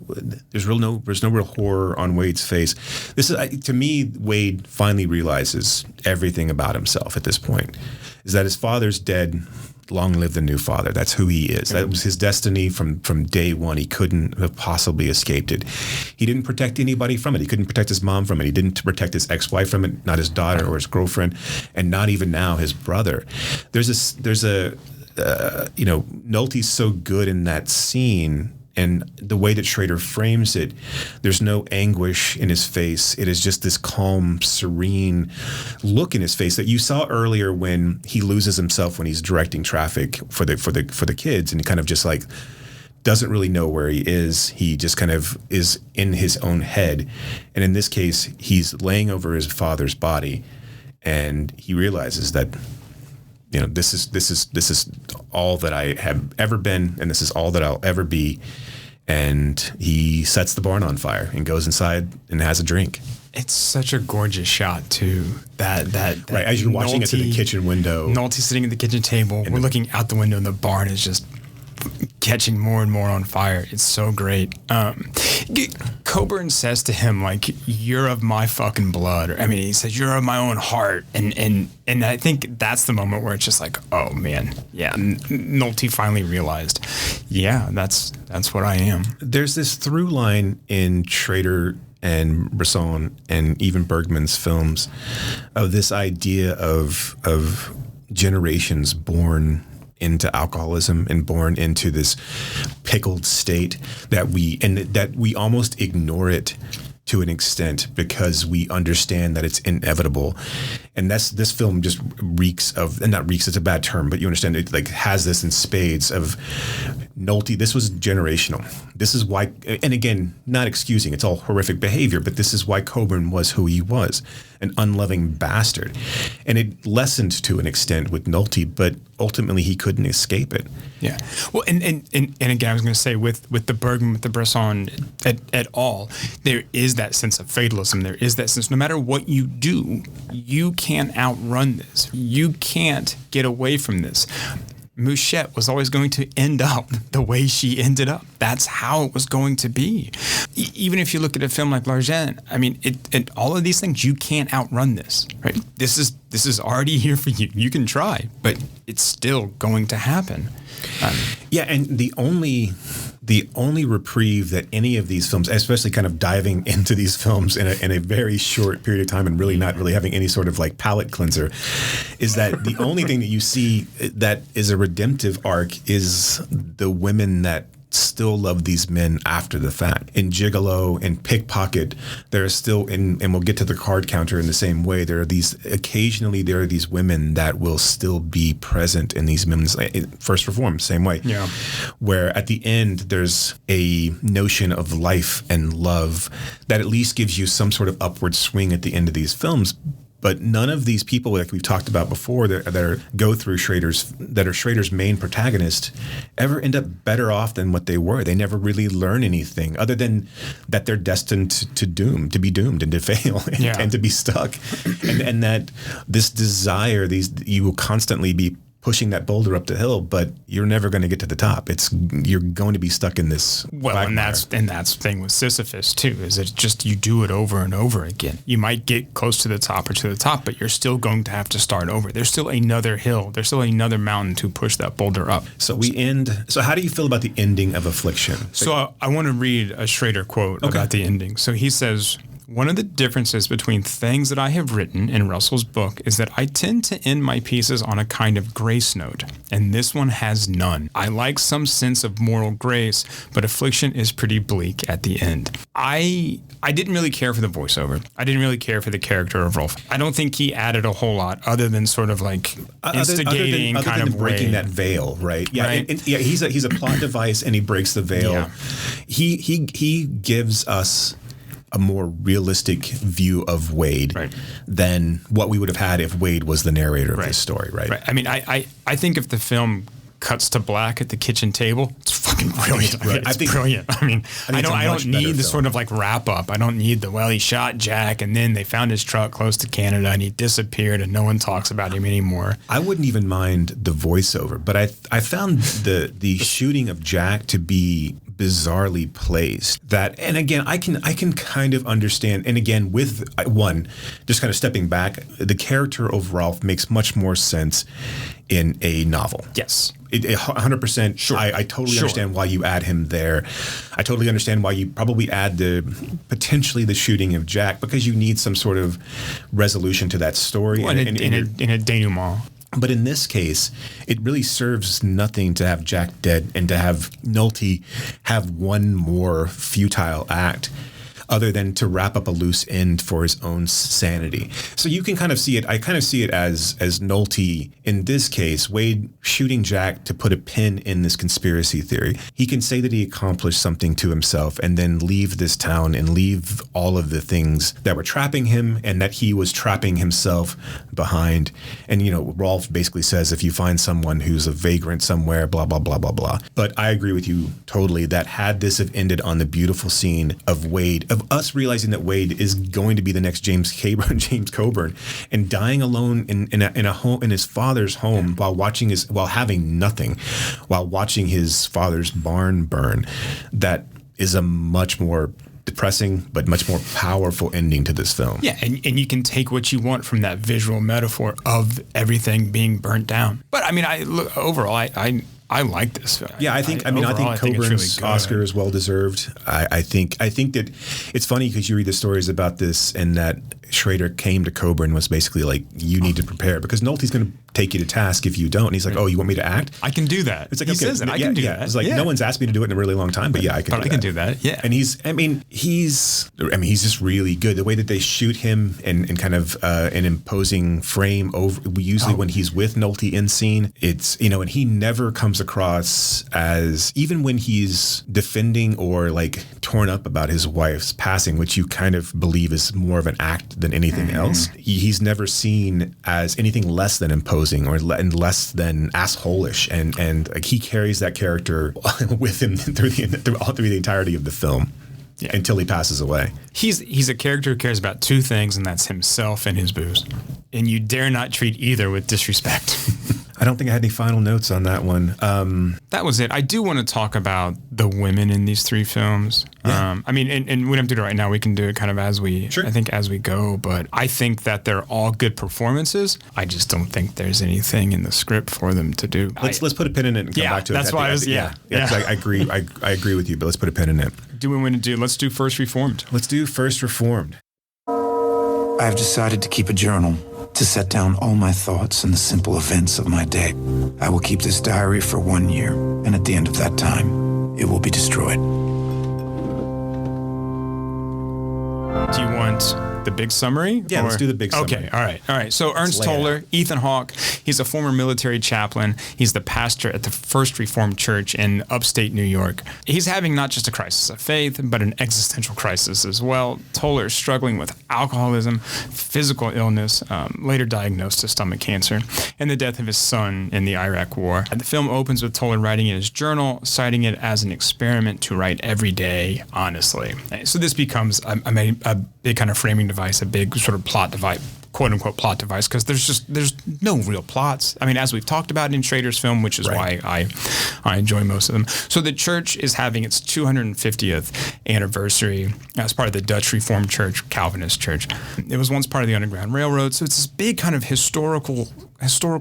real horror on Wade's face. This is, to me, Wade finally realizes everything about himself at this point, is that his father's dead. Long live the new father. That's who he is. That was his destiny from day one. He couldn't have possibly escaped it. He didn't protect anybody from it. He couldn't protect his mom from it. He didn't protect his ex-wife from it, not his daughter or his girlfriend, and not even now his brother. Nolte's so good in that scene And the way that Schrader frames it, there's no anguish in his face. It is just this calm, serene look in his face that you saw earlier when he loses himself when he's directing traffic for the kids, and he kind of just like doesn't really know where he is. He just kind of is in his own head. And in this case, he's laying over his father's body, and he realizes that, you know, this is all that I have ever been, and this is all that I'll ever be. And he sets the barn on fire and goes inside and has a drink. It's such a gorgeous shot too. That right as you're watching it through the kitchen window. Nolte's sitting at the kitchen table. We're looking out the window, and the barn is just catching more and more on fire. It's so great. Coburn says to him, like, "You're of my fucking blood." I mean, he says, "You're of my own heart," and I think that's the moment where it's just like, oh man, yeah. Nolte finally realized, yeah, that's what I am. There's this through line in Schrader and Bresson and even Bergman's films of this idea of generations born into alcoholism and born into this pickled state that we almost ignore it to an extent because we understand that it's inevitable. And this film just reeks of, and not reeks, it's a bad term, but you understand it like has this in spades of Nolte. This was generational. This is why, and again, not excusing, it's all horrific behavior, but this is why Coburn was who he was, an unloving bastard. And it lessened to an extent with Nolte, but ultimately he couldn't escape it. Yeah. Well, and again, I was going to say with the Bergman, with the Bresson at all, there is that sense of fatalism. There is that sense, no matter what you do, you can't outrun this. You can't get away from this. Mouchette was always going to end up the way she ended up. That's how it was going to be. Even if you look at a film like L'Argent, I mean, it all of these things, you can't outrun this, right? This is already here for you. You can try, but it's still going to happen. Yeah, and the only reprieve that any of these films, especially kind of diving into these films in a very short period of time and really not really having any sort of like palate cleanser, is that the only thing that you see that is a redemptive arc is the women that still love these men after the fact. In Gigolo and Pickpocket, there are still, and we'll get to the card counter in the same way, there are these women that will still be present in these men's First Reformed, same way. Yeah. Where at the end, there's a notion of life and love that at least gives you some sort of upward swing at the end of these films. But none of these people, like we've talked about before, that go through Schrader's main protagonist, ever end up better off than what they were. They never really learn anything other than that they're destined to be doomed and to fail and to be stuck, and that this desire, you will constantly be pushing that boulder up the hill, but you're never going to get to the top. You're going to be stuck in this. Well, and that's the thing with Sisyphus too, is it just you do it over and over again. You might get close to the top, but you're still going to have to start over. There's still another hill. There's still another mountain to push that boulder up. So how do you feel about the ending of Affliction? So I want to read a Schrader quote about the ending. So he says, "One of the differences between things that I have written in Russell's book is that I tend to end my pieces on a kind of grace note, and this one has none. I like some sense of moral grace, but Affliction is pretty bleak at the end." I didn't really care for the voiceover. I didn't really care for the character of Rolf. I don't think he added a whole lot other than sort of like instigating, other than breaking that veil, right? Yeah, right? He's a plot device, and he breaks the veil. Yeah. He gives us a more realistic view of Wade than what we would have had if Wade was the narrator of this story, right? I mean, I think if the film cuts to black at the kitchen table, it's fucking brilliant. I think brilliant. I mean, I don't need the sort of like wrap up. I don't need he shot Jack and then they found his truck close to Canada and he disappeared and no one talks about him anymore. I wouldn't even mind the voiceover, but I found the shooting of Jack to be bizarrely placed. And again, I can kind of understand. And again, with just kind of stepping back, the character of Rolf makes much more sense in a novel. Yes. 100%. Sure. I totally understand why you add him there. I totally understand why you probably add potentially the shooting of Jack, because you need some sort of resolution to that story. Well, in a denouement. But in this case, it really serves nothing to have Jack dead and to have Nolte have one more futile act other than to wrap up a loose end for his own sanity. So you can kind of see it. I kind of see it as Nolte, in this case, Wade shooting Jack to put a pin in this conspiracy theory. He can say that he accomplished something to himself and then leave this town and leave all of the things that were trapping him and that he was trapping himself behind. And, Rolf basically says, if you find someone who's a vagrant somewhere, blah, blah, blah, blah, blah. But I agree with you totally that had this have ended on the beautiful scene of Wade, of us realizing that Wade is going to be the next James Coburn, and dying alone in a home, in his father's home, while having nothing, while watching his father's barn burn. That is a much more depressing but much more powerful ending to this film. Yeah, and you can take what you want from that visual metaphor of everything being burnt down. But overall, I like this film. Yeah, I think Coburn's Oscar is well deserved. I think that it's funny because you read the stories about this and that Schrader came to Coburn was basically like, you need to prepare because Nolte's going to take you to task if you don't. And he's like, oh, you want me to act? I can do that. It's like, he okay, says that. I can do that. It's like, no one's asked me to do it in a really long time, but yeah, I can do that. Yeah. And he's just really good. The way that they shoot him in kind of an imposing frame when he's with Nolte in scene, it's, and he never comes across as, even when he's defending or like torn up about his wife's passing, which you kind of believe is more of an act than anything else, he's never seen as anything less than imposing or less than asshole-ish, and like he carries that character with him through the entirety of the film. Yeah. Until he passes away. He's a character who cares about two things, and that's himself and his booze. And you dare not treat either with disrespect. I don't think I had any final notes on that one. That was it. I do want to talk about the women in these three films. Yeah. And we don't have to do it right now. We can do it kind of as we go. But I think that they're all good performances. I just don't think there's anything in the script for them to do. Let's put a pin in it and come back to it. That's why I was. Yeah. I agree. I agree with you. But let's put a pin in it. Let's do First Reformed. Let's do First Reformed. I have decided to keep a journal, to set down all my thoughts and the simple events of my day. I will keep this diary for 1 year, and at the end of that time, it will be destroyed. Do you want the big summary? Yeah, let's do the big summary. Okay, all right. So Ernst Toller, Ethan Hawke, he's a former military chaplain. He's the pastor at the First Reformed Church in upstate New York. He's having not just a crisis of faith, but an existential crisis as well. Toller is struggling with alcoholism, physical illness, later diagnosed to stomach cancer, and the death of his son in the Iraq War. The film opens with Toller writing in his journal, citing it as an experiment to write every day honestly. So this becomes a big kind of framing device, a big sort of plot device, quote unquote plot device, because there's no real plots. I mean, as we've talked about in Schrader's film, which is why I enjoy most of them. So the church is having its 250th anniversary as part of the Dutch Reformed Church, Calvinist church. It was once part of the Underground Railroad, so it's this big kind of historical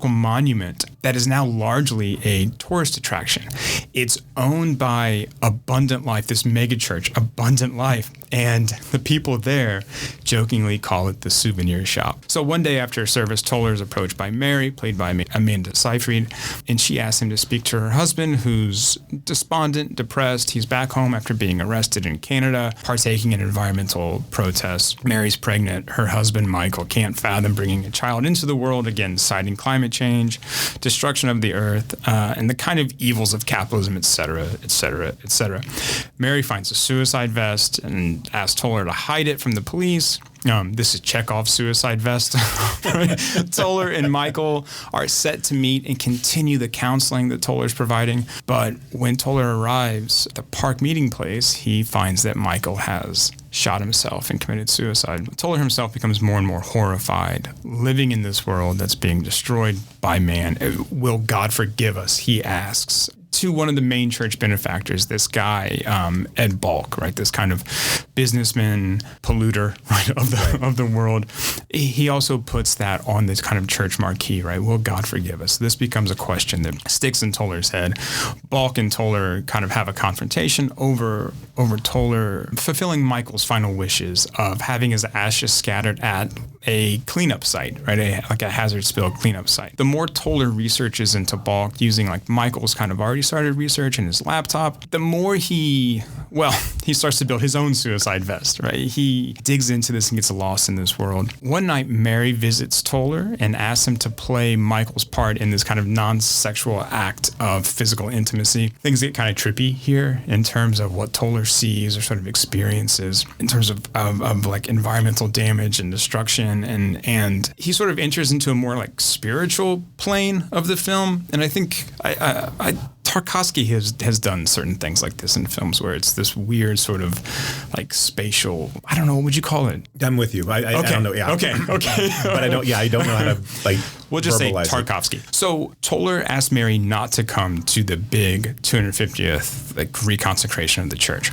monument that is now largely a tourist attraction. It's owned by Abundant Life, this mega church, Abundant Life, and the people there jokingly call it the souvenir shop. So one day after service, Toller is approached by Mary, played by Amanda Seyfried, and she asks him to speak to her husband, who's despondent, depressed. He's back home after being arrested in Canada, partaking in environmental protests. Mary's pregnant. Her husband, Michael, can't fathom bringing a child into the world, again, citing climate change, destruction of the earth, and the kind of evils of capitalism, et cetera, et cetera, et cetera. Mary finds a suicide vest and asks Toller to hide it from the police. This is Chekhov's suicide vest. Toller and Michael are set to meet and continue the counseling that Toller's providing. But when Toller arrives at the park meeting place, he finds that Michael has shot himself and committed suicide. Toller himself becomes more and more horrified, living in this world that's being destroyed by man. Will God forgive us? He asks. to one of the main church benefactors, this guy, Ed Balk, right? This kind of businessman, polluter, right, of the world. He also puts that on this kind of church marquee, right? Will God forgive us? This becomes a question that sticks in Toller's head. Balk and Toller kind of have a confrontation over Toller fulfilling Michael's final wishes of having his ashes scattered at a cleanup site, right? Like a hazard spill cleanup site. The more Toller researches into Balk using like Michael's kind of already started research in his laptop, the more he starts to build his own suicide vest, right? He digs into this and gets lost in this world. One night, Mary visits Toller and asks him to play Michael's part in this kind of non-sexual act of physical intimacy. Things get kind of trippy here in terms of what Toller sees or sort of experiences in terms of like environmental damage and destruction. And he sort of enters into a more like spiritual plane of the film. And I think Tarkovsky has done certain things like this in films where it's this weird sort of like spatial, I don't know, what would you call it? I'm with you. I don't know. Yeah. Okay. But I don't know how to like we'll just say Tarkovsky. So Toller asked Mary not to come to the big 250th like reconsecration of the church.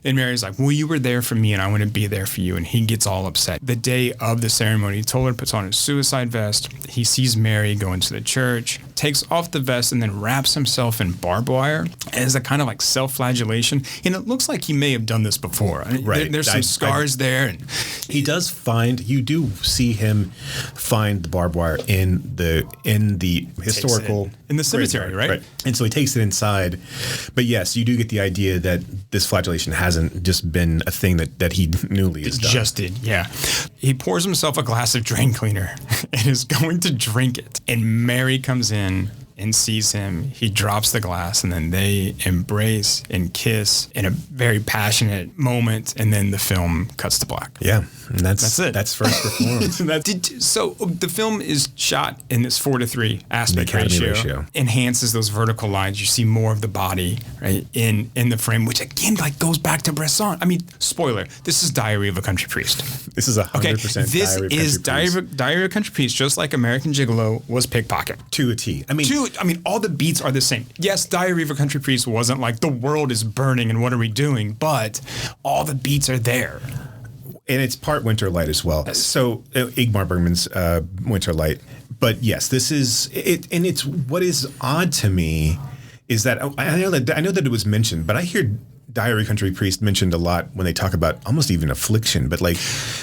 And Mary's like, well, you were there for me and I want to be there for you. And he gets all upset. The day of the ceremony, Toller puts on his suicide vest. He sees Mary go into the church, takes off the vest and then wraps himself in barbed wire as a kind of like self-flagellation. And it looks like he may have done this before. Right. There's some scars there. And you do see him find the barbed wire in the historical in the cemetery, right? And so he takes it inside. But yes, you do get the idea that this flagellation hasn't just been a thing that he newly has done. Just did, yeah. He pours himself a glass of drain cleaner and is going to drink it. And Mary comes in and sees him. He drops the glass and then they embrace and kiss in a very passionate moment. And then the film cuts to black. Yeah. And that's it. That's First Reformed. So the film is shot in this 4:3 aspect ratio. Enhances those vertical lines. You see more of the body, right, in the frame, which again like goes back to Bresson. I mean, spoiler, this is Diary of a Country Priest. This is 100% Diary of a Country Priest, just like American Gigolo was Pickpocket. To a T. I mean, all the beats are the same. Yes, Diary of a Country Priest wasn't like the world is burning and what are we doing, but all the beats are there. And it's part Winter Light as well. So Ingmar Bergman's Winter Light. But yes, this is it. And it's what is odd to me is that I know that it was mentioned, but I hear Diary of a Country Priest mentioned a lot when they talk about almost even Affliction, but like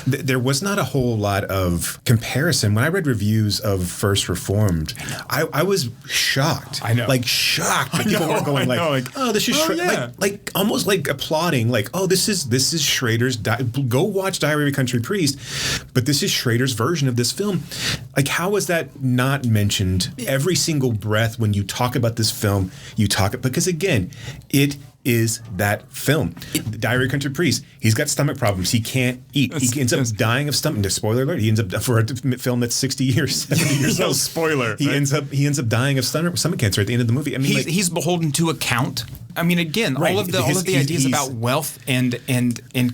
there was not a whole lot of comparison. When I read reviews of First Reformed, I was shocked. I know. Like shocked that people were going oh, this is like almost like applauding, like, oh, this is Schrader's, go watch Diary of a Country Priest, but this is Schrader's version of this film. Like, how is that not mentioned every single breath when you talk about this film? Because again, it is that film. The Diary of a Country Priest. He's got stomach problems. He can't eat. He ends up dying of stomach. Spoiler alert. He ends up, for a film that's 60 years, 70 years old. Spoiler. He ends up dying of stomach cancer at the end of the movie. I mean, he's beholden to account. I mean, again, all of the ideas about wealth and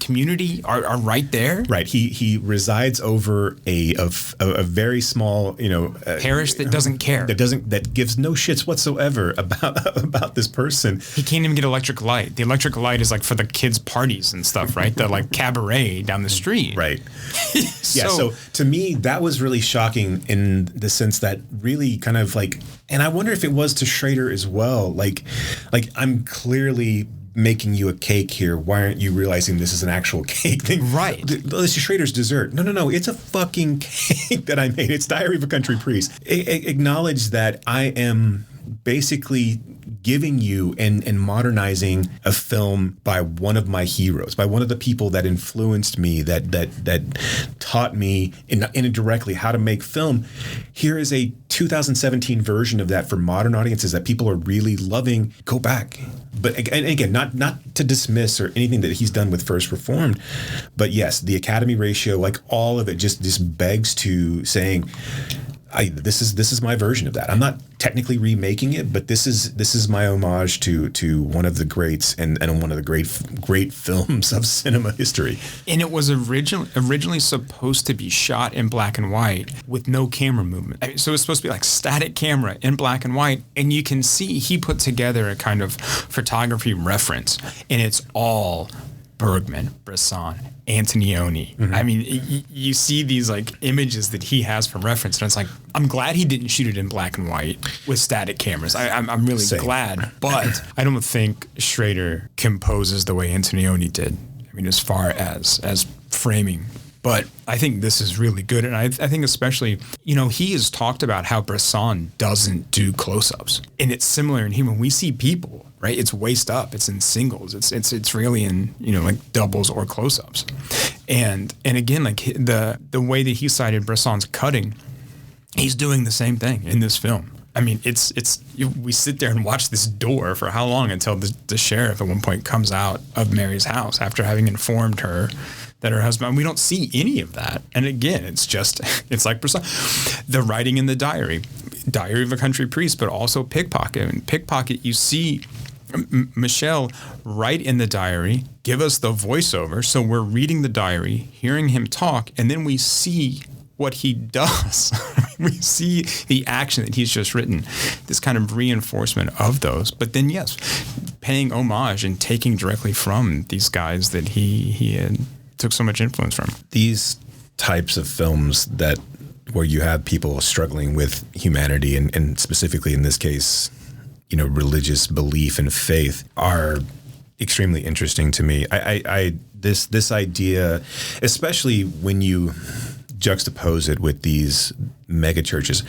community are right there. Right. He resides over a very small, parish that doesn't care. That gives no shits whatsoever about this person. He can't even get electric light. The electric light is like for the kids' parties and stuff, right? The like cabaret down the street. Right. So to me, that was really shocking in the sense that really kind of like, and I wonder if it was to Schrader as well. Like I'm clearly making you a cake here. Why aren't you realizing this is an actual cake thing? Right. This is Schrader's dessert. No. It's a fucking cake that I made. It's Diary of a Country Priest. Acknowledge that I am basically giving you and modernizing a film by one of my heroes, by one of the people that influenced me, that taught me indirectly how to make film. Here is a 2017 version of that for modern audiences that people are really loving. Go back. But again, not to dismiss or anything that he's done with First Reformed, but yes, the Academy ratio, like all of it just begs to saying, this is my version of that. I'm not technically remaking it, but this is my homage to one of the greats and one of the great films of cinema history. And it was originally supposed to be shot in black and white with no camera movement. I mean, so it's supposed to be like static camera in black and white, and you can see he put together a kind of photography reference, and it's all Bergman, Bresson, Antonioni. Mm-hmm. I mean, you see these like images that he has for reference, and it's like, I'm glad he didn't shoot it in black and white with static cameras. I'm really glad, but I don't think Schrader composes the way Antonioni did. I mean, as far as framing. But I think this is really good. And I think especially, he has talked about how Bresson doesn't do close-ups. And it's similar in him. When we see people, right, it's waist up, it's in singles, it's really in, like doubles or close-ups. And again, like the way that he cited Bresson's cutting, he's doing the same thing in this film. I mean, we sit there and watch this door for how long until the sheriff at one point comes out of Mary's house after having informed her that her husband, we don't see any of that. And again, it's like Bresson. The writing in the diary of a country priest, but also pickpocket. And pickpocket, you see Michel write in the diary, give us the voiceover. So we're reading the diary, hearing him talk, and then we see what he does. We see the action that he's just written, this kind of reinforcement of those. But then, yes, paying homage and taking directly from these guys that he had took so much influence from. These types of films where you have people struggling with humanity and specifically in this case, religious belief and faith are extremely interesting to me. This idea, especially when you juxtapose it with these mega churches,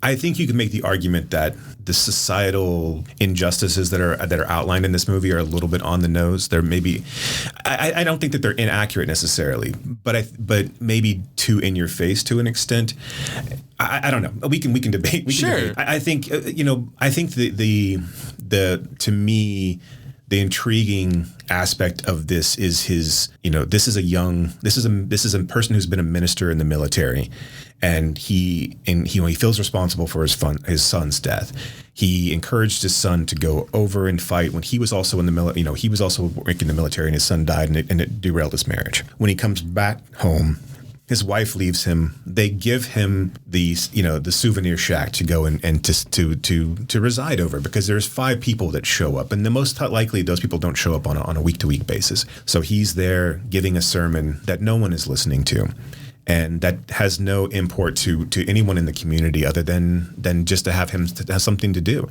I think you can make the argument that the societal injustices that are outlined in this movie are a little bit on the nose. They're maybe, I don't think that they're inaccurate necessarily, but maybe too in your face to an extent. I don't know. We can debate. Sure. I think I think the to me, the intriguing aspect of this is his, this is a person who's been a minister in the military, and he feels responsible for his son's death. He encouraged his son to go over and fight when he was also in the military. He was also working in the military, and his son died, and it derailed his marriage. When he comes back home, his wife leaves him. They give him the souvenir shack to go and to reside over, because there's 5 people that show up, and the most likely those people don't show up on a week-to-week basis. So he's there giving a sermon that no one is listening to, and that has no import to anyone in the community other than just to have him to have something to do.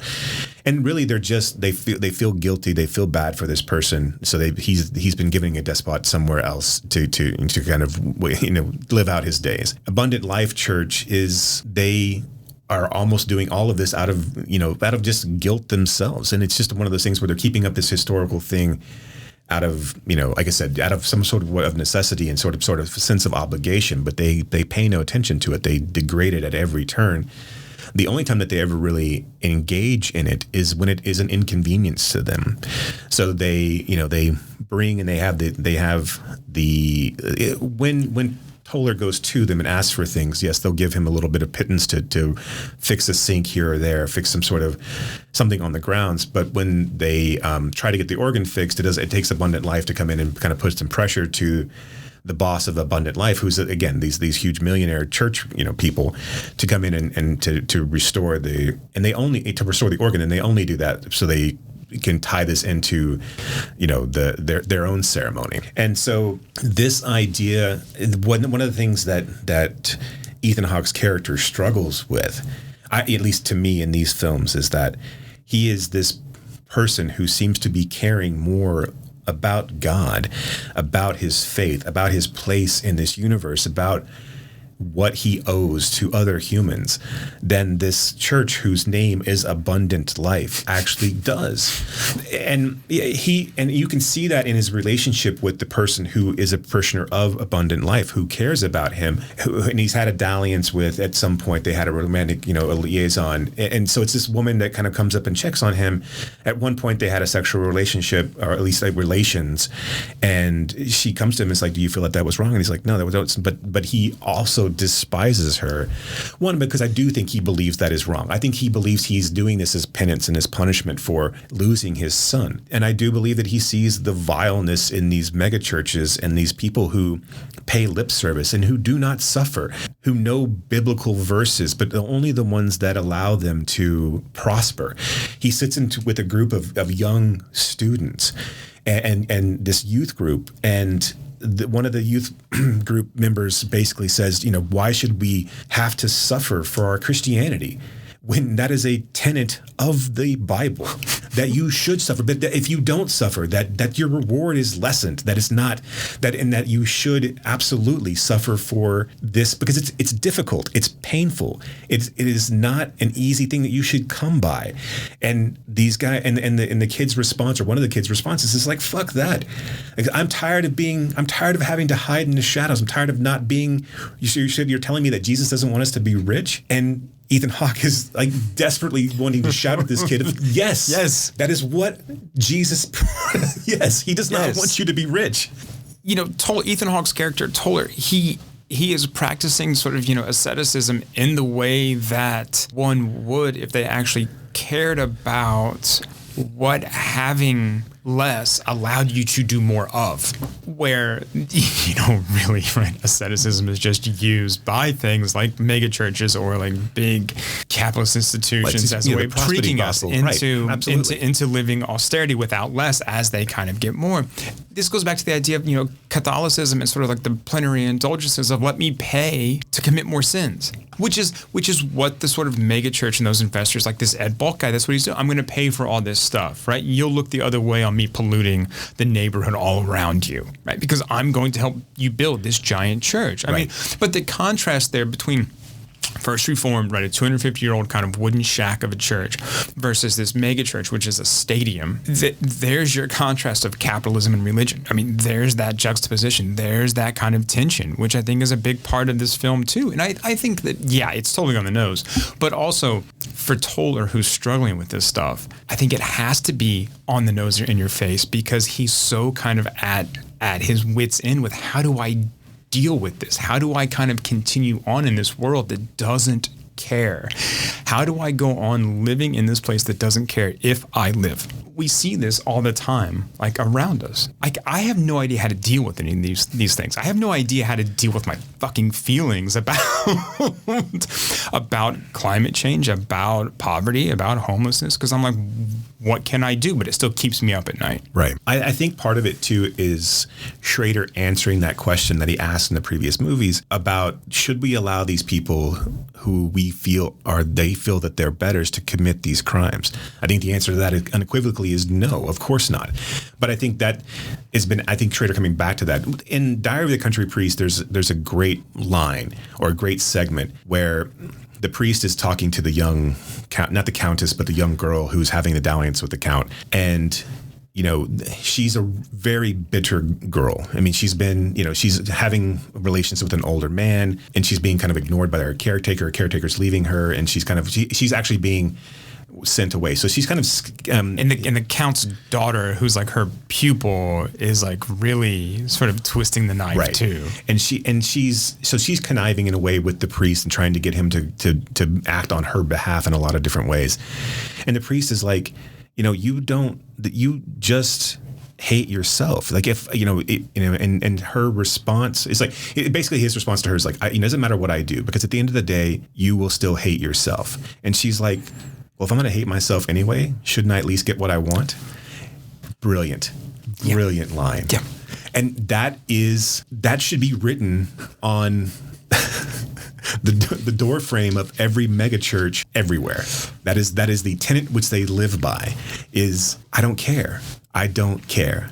And really, they feel guilty, they feel bad for this person. So he's been giving a despot somewhere else to kind of live out his days. Abundant Life Church they are almost doing all of this out of just guilt themselves, and it's just one of those things where they're keeping up this historical thing out of, like I said, out of some sort of necessity and sort of sense of obligation, but they pay no attention to it. They degrade it at every turn. The only time that they ever really engage in it is when it is an inconvenience to them. So they bring and when Toller goes to them and asks for things, yes, they'll give him a little bit of pittance to fix a sink here or there, fix some sort of something on the grounds. But when they try to get the organ fixed, it takes Abundant Life to come in and kind of put some pressure to the boss of Abundant Life, who's again these huge millionaire church people, to come in and to restore the organ, and they only do that so they can tie this into their own ceremony. And so this idea, one of the things that Ethan Hawke's character struggles with, at least to me in these films, is that he is this person who seems to be caring more about God, about his faith, about his place in this universe, about what he owes to other humans than this church whose name is Abundant Life actually does. And you can see that in his relationship with the person who is a parishioner of Abundant Life, who cares about him, and he's had a dalliance with. At some point they had a romantic, a liaison. And so it's this woman that kind of comes up and checks on him. At one point they had a sexual relationship, or at least like relations. And she comes to him and is like, do you feel that was wrong? And he's like, no, that was, but he also also despises her. One, because I do think he believes that is wrong. I think he believes he's doing this as penance and as punishment for losing his son. And I do believe that he sees the vileness in these megachurches and these people who pay lip service and who do not suffer, who know biblical verses, but only the ones that allow them to prosper. He sits with a group of young students and this youth group, and one of the youth group members basically says, why should we have to suffer for our Christianity when that is a tenet of the Bible, that you should suffer, but that if you don't suffer, that your reward is lessened, that it's not, and that you should absolutely suffer for this, because it's difficult, it's painful, it is not an easy thing that you should come by. And these guys, and the kid's response, or one of the kids' responses, is like, fuck that. Like, I'm tired of having to hide in the shadows. I'm tired of not being, you're telling me that Jesus doesn't want us to be rich? And Ethan Hawke is like desperately wanting to shout at this kid. Yes, that is what Jesus. Yes, he does not want you to be rich. Ethan Hawke's character Toller, he is practicing sort of asceticism in the way that one would if they actually cared about what having less allowed you to do more of, where, really, right, asceticism is just used by things like mega churches or like big capitalist institutions as a way of tricking us into living austerity without less as they kind of get more. This goes back to the idea of, Catholicism and sort of like the plenary indulgences of let me pay to commit more sins, which is what the sort of mega church and those investors like this Ed Bulk guy, that's what he's doing. I'm going to pay for all this stuff, right? You'll look the other way on me polluting the neighborhood all around you, right? Because I'm going to help you build this giant church. I mean, but the contrast there between First Reformed, right, a 250-year-old kind of wooden shack of a church versus this mega church, which is a stadium. There's your contrast of capitalism and religion. I mean, there's that juxtaposition. There's that kind of tension, which I think is a big part of this film too. And I think that, it's totally on the nose. But also for Toller, who's struggling with this stuff, I think it has to be on the nose or in your face, because he's so kind of at his wit's end with, how do I deal with this? How do I kind of continue on in this world that doesn't care? How do I go on living in this place that doesn't care if I live? We see this all the time, like around us. I have no idea how to deal with any of these things. I have no idea how to deal with my fucking feelings about climate change, about poverty, about homelessness, because I'm like, what can I do? But it still keeps me up at night. Right. I think part of it too is Schrader answering that question that he asked in the previous movies about, should we allow these people who we feel that they're betters to commit these crimes? I think the answer to that is unequivocally is no, of course not. But I think that has been, Schrader coming back to that. In Diary of the Country Priest, there's a great line or a great segment where the priest is talking to the young, not the countess, but the young girl who's having the dalliance with the count. And, she's a very bitter girl. I mean, she's having relations with an older man, and she's being kind of ignored by her caretaker. Her caretaker's leaving her, and she's actually being sent away. So she's kind of and the count's daughter, who's like her pupil, is like really sort of twisting the knife too. And she's conniving in a way with the priest and trying to get him to act on her behalf in a lot of different ways. And the priest is like, you just hate yourself. Like if, and her response is like, basically his response to her is like, it doesn't matter what I do, because at the end of the day, you will still hate yourself. And she's like, well, if I'm going to hate myself anyway, shouldn't I at least get what I want? Brilliant line. Yeah. And that should be written on the door frame of every mega church everywhere. That is the tenet which they live by, is I don't care. I don't care.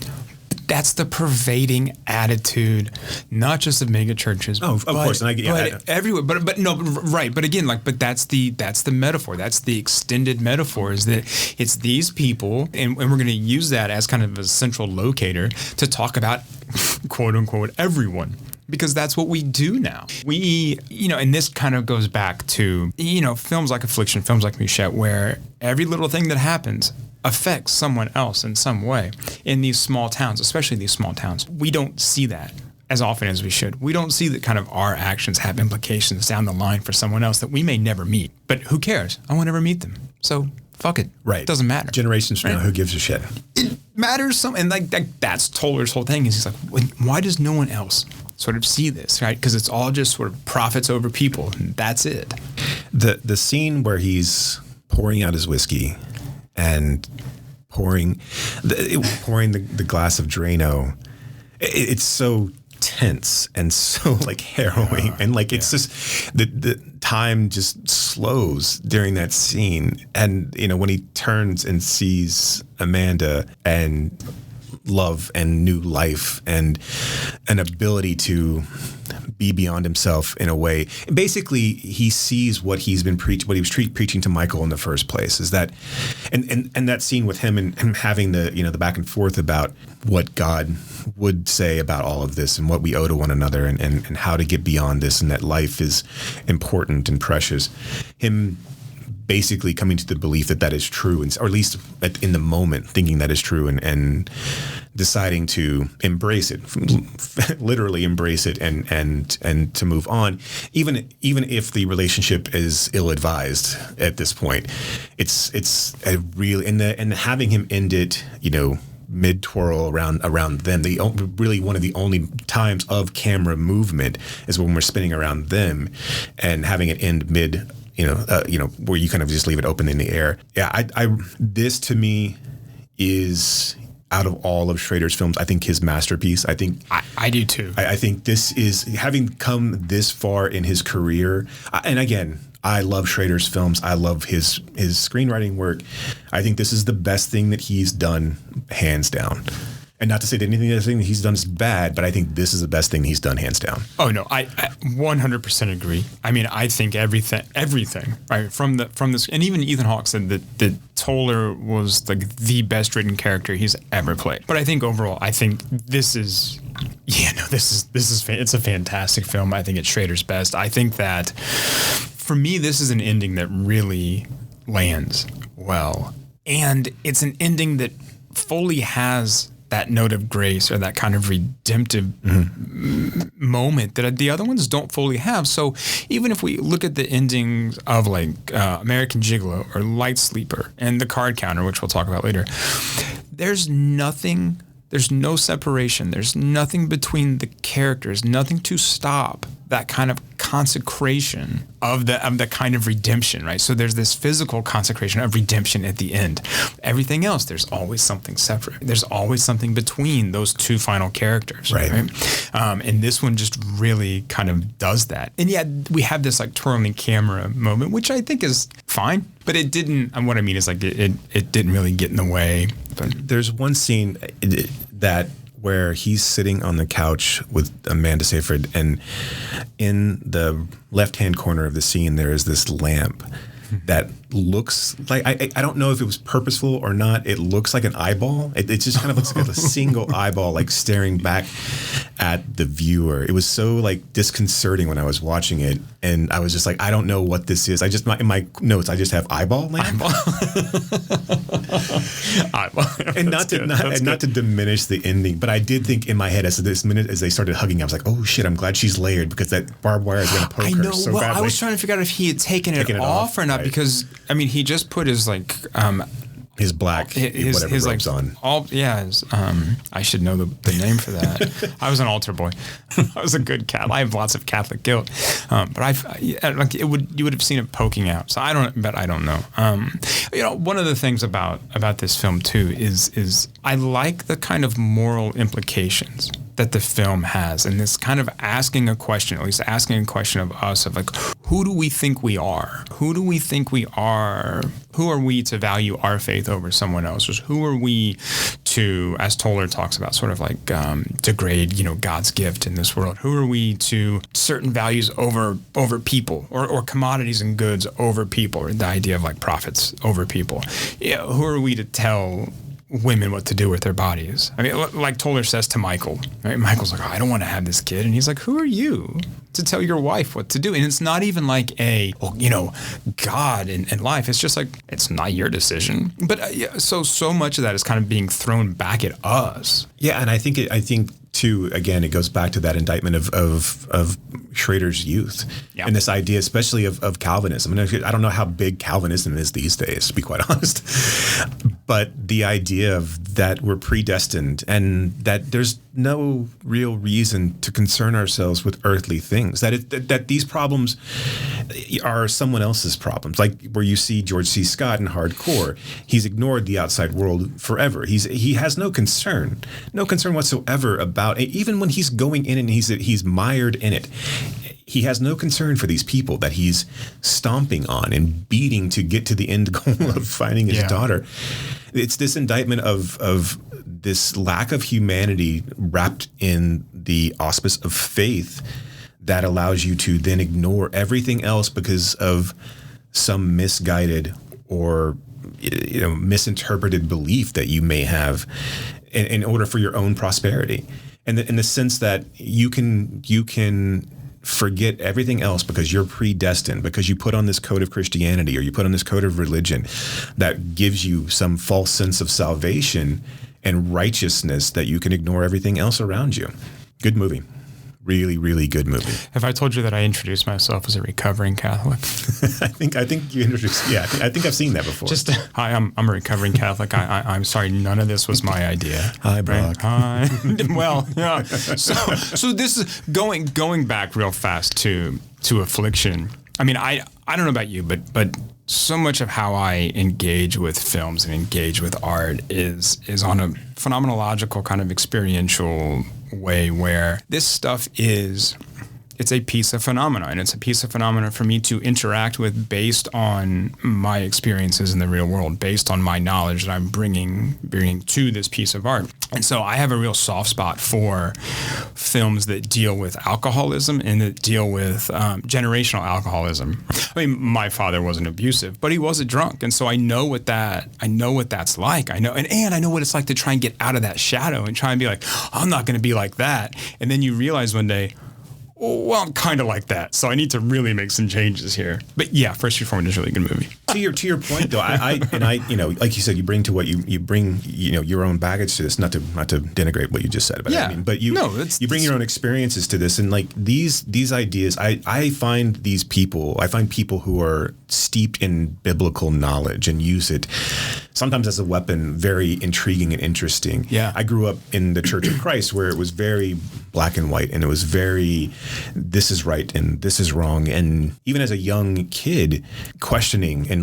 That's the pervading attitude, not just of mega churches. Oh, of course, and but everywhere. But no, right. But again, but that's the metaphor. That's the extended metaphor. Is that it's these people, and we're going to use that as kind of a central locator to talk about, quote unquote, everyone. Because that's what we do now. We, and this kind of goes back to, films like Affliction, films like Mouchette, where every little thing that happens affects someone else in some way in these small towns, especially these small towns. We don't see that as often as we should. We don't see that kind of our actions have implications down the line for someone else that we may never meet. But who cares? I won't ever meet them. So fuck it. Right. It doesn't matter. Generations from now, who gives a shit? It matters some, and like that's Toller's whole thing. Is he's like, why does no one else sort of see this, right? Because it's all just sort of profits over people, and that's it. The scene where he's pouring out his whiskey and pouring the glass of Drano, it's so tense and so like harrowing, and like it's just the time just slows during that scene. And you know, when he turns and sees Amanda and love and new life and an ability to be beyond himself in a way. Basically, he sees what he's been what he was preaching to Michael in the first place. Is that, and that scene with him and him having the back and forth about what God would say about all of this and what we owe to one another and how to get beyond this, and that life is important and precious. Him basically coming to the belief that is true, or at least in the moment thinking that is true, and deciding to embrace it, literally embrace it, and to move on, even if the relationship is ill-advised at this point. It's a really, and having him end it, mid-twirl around them. Really one of the only times of camera movement is when we're spinning around them, and having it end mid, where you kind of just leave it open in the air. Yeah, this to me is, out of all of Schrader's films, I think his masterpiece. I think I do too. I think this is, having come this far in his career, and again, I love Schrader's films. I love his screenwriting work. I think this is the best thing that he's done, hands down. And not to say that anything that he's done is bad, but I think this is the best thing he's done, hands down. Oh no, I 100% agree. I mean, I think everything, right, from this, and even Ethan Hawke said that Toller was like the best written character he's ever played. But I think overall, this is, it's a fantastic film. I think it's Schrader's best. I think that for me, this is an ending that really lands well, and it's an ending that fully has that note of grace or that kind of redemptive moment that the other ones don't fully have. So even if we look at the endings of like American Gigolo or Light Sleeper and The Card Counter, which we'll talk about later, there's no separation. There's nothing between the characters, nothing to stop that kind of consecration of the kind of redemption, right? So there's this physical consecration of redemption at the end. Everything else, there's always something separate. There's always something between those two final characters, right? And this one just really kind of does that. And yet we have this like twirling camera moment, which I think is fine, but it didn't. And what I mean is like it didn't really get in the way. But there's one scene where he's sitting on the couch with Amanda Seyfried, and in the left-hand corner of the scene, there is this lamp that looks like, I don't know if it was purposeful or not. It looks like an eyeball. It just kind of looks like a single eyeball, like staring back at the viewer. It was so like disconcerting when I was watching it, and I was just like, I don't know what this is. In my notes, I just have eyeball lamp. Eyeball. And not to diminish the ending, but I did think in my head as they started hugging, I was like, oh shit, I'm glad she's layered, because that barbed wire is going to poke her so badly. I was trying to figure out if he had taken it off or not, right? Because I mean, he just put his like his black whatever robes like, on. I should know the name for that. I was an altar boy. I was a good Catholic. I have lots of Catholic guilt, but you would have seen it poking out. So I don't know. One of the things about this film too is I like the kind of moral implications that the film has, and this kind of asking a question of us, of like, who do we think we are? Who do we think we are? Who are we to value our faith over someone else's? Who are we to, as Toller talks about, sort of like degrade, God's gift in this world? Who are we to certain values over people, or commodities and goods over people, or the idea of like profits over people? Who are we to tell women what to do with their bodies? I mean, like Toller says to Michael, right? Michael's like, I don't want to have this kid. And he's like, who are you to tell your wife what to do? And it's not even like God and life. It's just like, it's not your decision. But so much of that is kind of being thrown back at us. Yeah. And I think too, again, it goes back to that indictment of Schrader's youth and this idea, especially of Calvinism. And I don't know how big Calvinism is these days, to be quite honest, but the idea of that we're predestined and that there's no real reason to concern ourselves with earthly things, that these problems are someone else's problems. Like where you see George C. Scott in Hardcore, he's ignored the outside world forever. He has no concern whatsoever about it. Even when he's going in and he's mired in it, he has no concern for these people that he's stomping on and beating to get to the end goal of finding his daughter. It's this indictment of this lack of humanity wrapped in the auspice of faith that allows you to then ignore everything else because of some misguided or misinterpreted belief that you may have in order for your own prosperity. And in the sense that you can forget everything else because you're predestined, because you put on this coat of Christianity or you put on this coat of religion that gives you some false sense of salvation and righteousness that you can ignore everything else around you. Good movie. Really, really good movie. Have I told you that I introduced myself as a recovering Catholic? I think you introduced. Yeah, I think I've seen that before. Hi, I'm a recovering Catholic. I'm sorry, none of this was my idea. Hi, Brock. Hi. Well, yeah. So this is going back real fast to Affliction. I mean, I don't know about you, but so much of how I engage with films and engage with art is on a phenomenological kind of experiential way where this stuff it's a piece of phenomena, and it's a piece of phenomena for me to interact with based on my experiences in the real world, based on my knowledge that I'm bringing to this piece of art. And so I have a real soft spot for films that deal with alcoholism and that deal with generational alcoholism. I mean, my father wasn't abusive, but he was a drunk, and so I know what that's like. I know, and I know what it's like to try and get out of that shadow and try and be like, I'm not going to be like that. And then you realize one day, well, I'm kind of like that, so I need to really make some changes here. But yeah, First Reformed is a really good movie. To your point, though, I like you said, you bring to what you bring, your own baggage to this. Not to denigrate what you just said about it. I mean, but you bring your own experiences to this, and like these ideas, I find people who are steeped in biblical knowledge and use it sometimes as a weapon, very intriguing and interesting. Yeah, I grew up in the Church of Christ where it was very black and white, and it was very, this is right and this is wrong. And even as a young kid, questioning and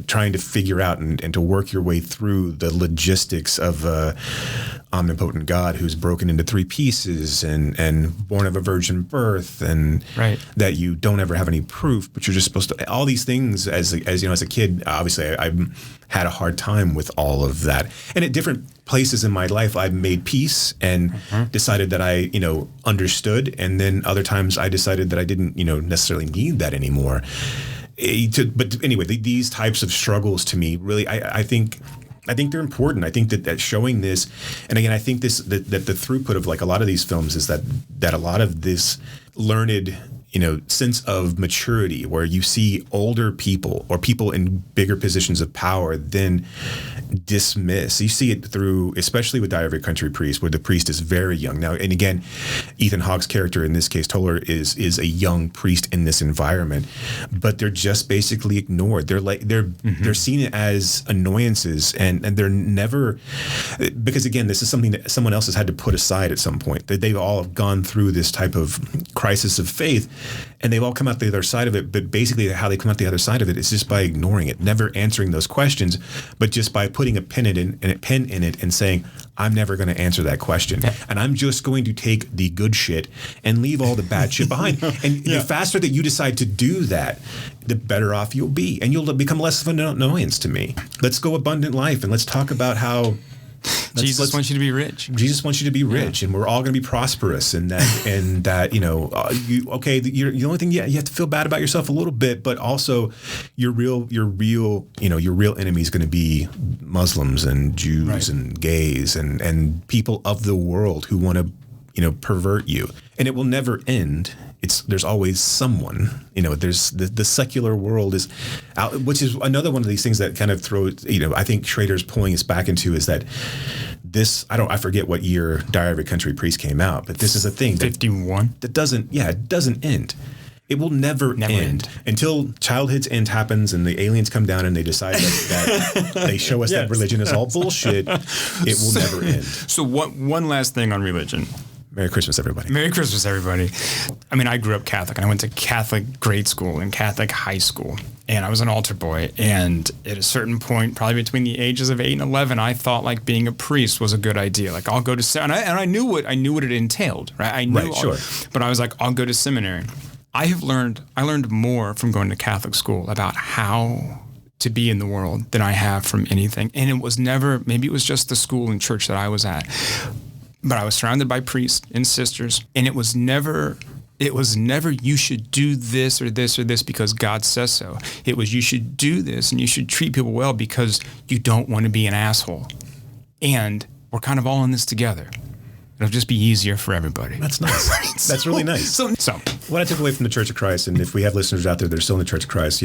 trying to figure out and to work your way through the logistics of omnipotent God who's broken into three pieces and born of a virgin birth, and that you don't ever have any proof, but you're just supposed to, all these things as a kid. Obviously I had a hard time with all of that, and at different places in my life I've made peace and decided that I understood, and then other times I decided that I didn't necessarily need that anymore. But anyway, these types of struggles to me really, I think they're important. I think that showing this, and again, I think that the throughput of like a lot of these films is that a lot of this learned sense of maturity, where you see older people or people in bigger positions of power then dismiss. You see it through, especially with Diary of a Country Priest, where the priest is very young now. And again, Ethan Hawke's character in this case, Toller, is a young priest in this environment, but they're just basically ignored. They're seen as annoyances, and they're never, because again, this is something that someone else has had to put aside at some point. That they've all gone through this type of crisis of faith, and they've all come out the other side of it. But basically how they come out the other side of it is just by ignoring it, never answering those questions, but just by putting a pin in it and saying, I'm never going to answer that question. And I'm just going to take the good shit and leave all the bad shit behind. And the faster that you decide to do that, the better off you'll be. And you'll become less of an annoyance to me. Let's go abundant life, and let's talk about how Jesus wants you to be rich. Jesus wants you to be rich, and we're all going to be prosperous. And that, the only thing, you have to feel bad about yourself a little bit, but also your real enemy is going to be Muslims and Jews and gays and people of the world who want to, pervert you. And it will never end. There's always someone, there's the secular world is out, which is another one of these things that kind of throws, I think Schrader's pulling us back into, is that I forget what year Diary of a Country Priest came out, but this is a thing. 51? It doesn't end. It will never end until Childhood's End happens and the aliens come down and they decide that they show us that religion is all bullshit. It will never end. So one last thing on religion. Merry Christmas, everybody. Merry Christmas, everybody. I mean, I grew up Catholic, and I went to Catholic grade school and Catholic high school, and I was an altar boy. And at a certain point, probably between the ages of 8 and 11, I thought like being a priest was a good idea. Like I'll go to and I knew what it entailed, right? I knew, but I was like, I'll go to seminary. I learned more from going to Catholic school about how to be in the world than I have from anything. And it was never, maybe it was just the school and church that I was at, but I was surrounded by priests and sisters, and it was never you should do this or this or this because God says so. It was you should do this and you should treat people well because you don't want to be an asshole. And we're kind of all in this together. It'll just be easier for everybody. That's nice. That's really nice. So what I took away from the Church of Christ, and if we have listeners out there that are still in the Church of Christ,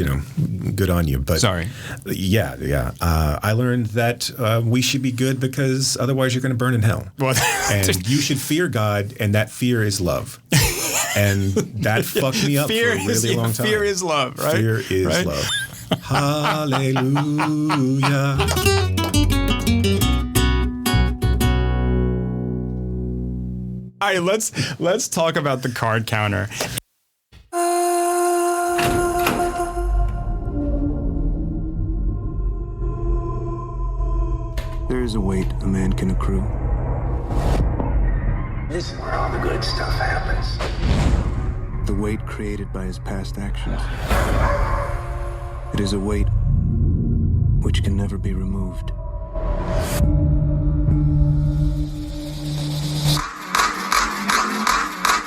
good on you. But sorry. Yeah. I learned that we should be good because otherwise you're going to burn in hell. Well, and you should fear God, and that fear is love. And that fucked me up for a really long time. Fear is love, right? Fear is love. Hallelujah. All right, let's talk about the card counter. There is a weight a man can accrue. This is where all the good stuff happens. The weight created by his past actions. It is a weight which can never be removed.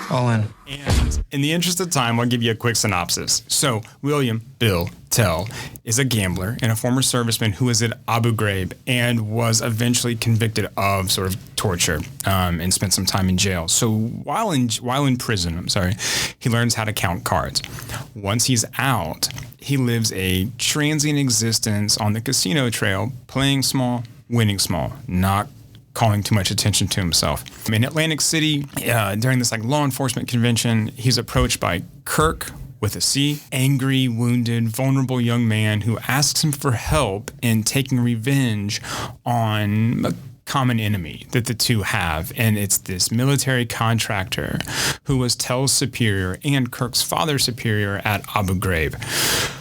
All in. And in the interest of time, I'll give you a quick synopsis. So, William Bill Tell is a gambler and a former serviceman who was at Abu Ghraib and was eventually convicted of sort of torture and spent some time in jail. So while in prison, he learns how to count cards. Once he's out, he lives a transient existence on the casino trail, playing small, winning small, not calling too much attention to himself. In Atlantic City, during this law enforcement convention, he's approached by Kirk with a C, angry, wounded, vulnerable young man who asks him for help in taking revenge on a common enemy that the two have. And it's this military contractor who was Tell's superior and Kirk's father's superior at Abu Ghraib.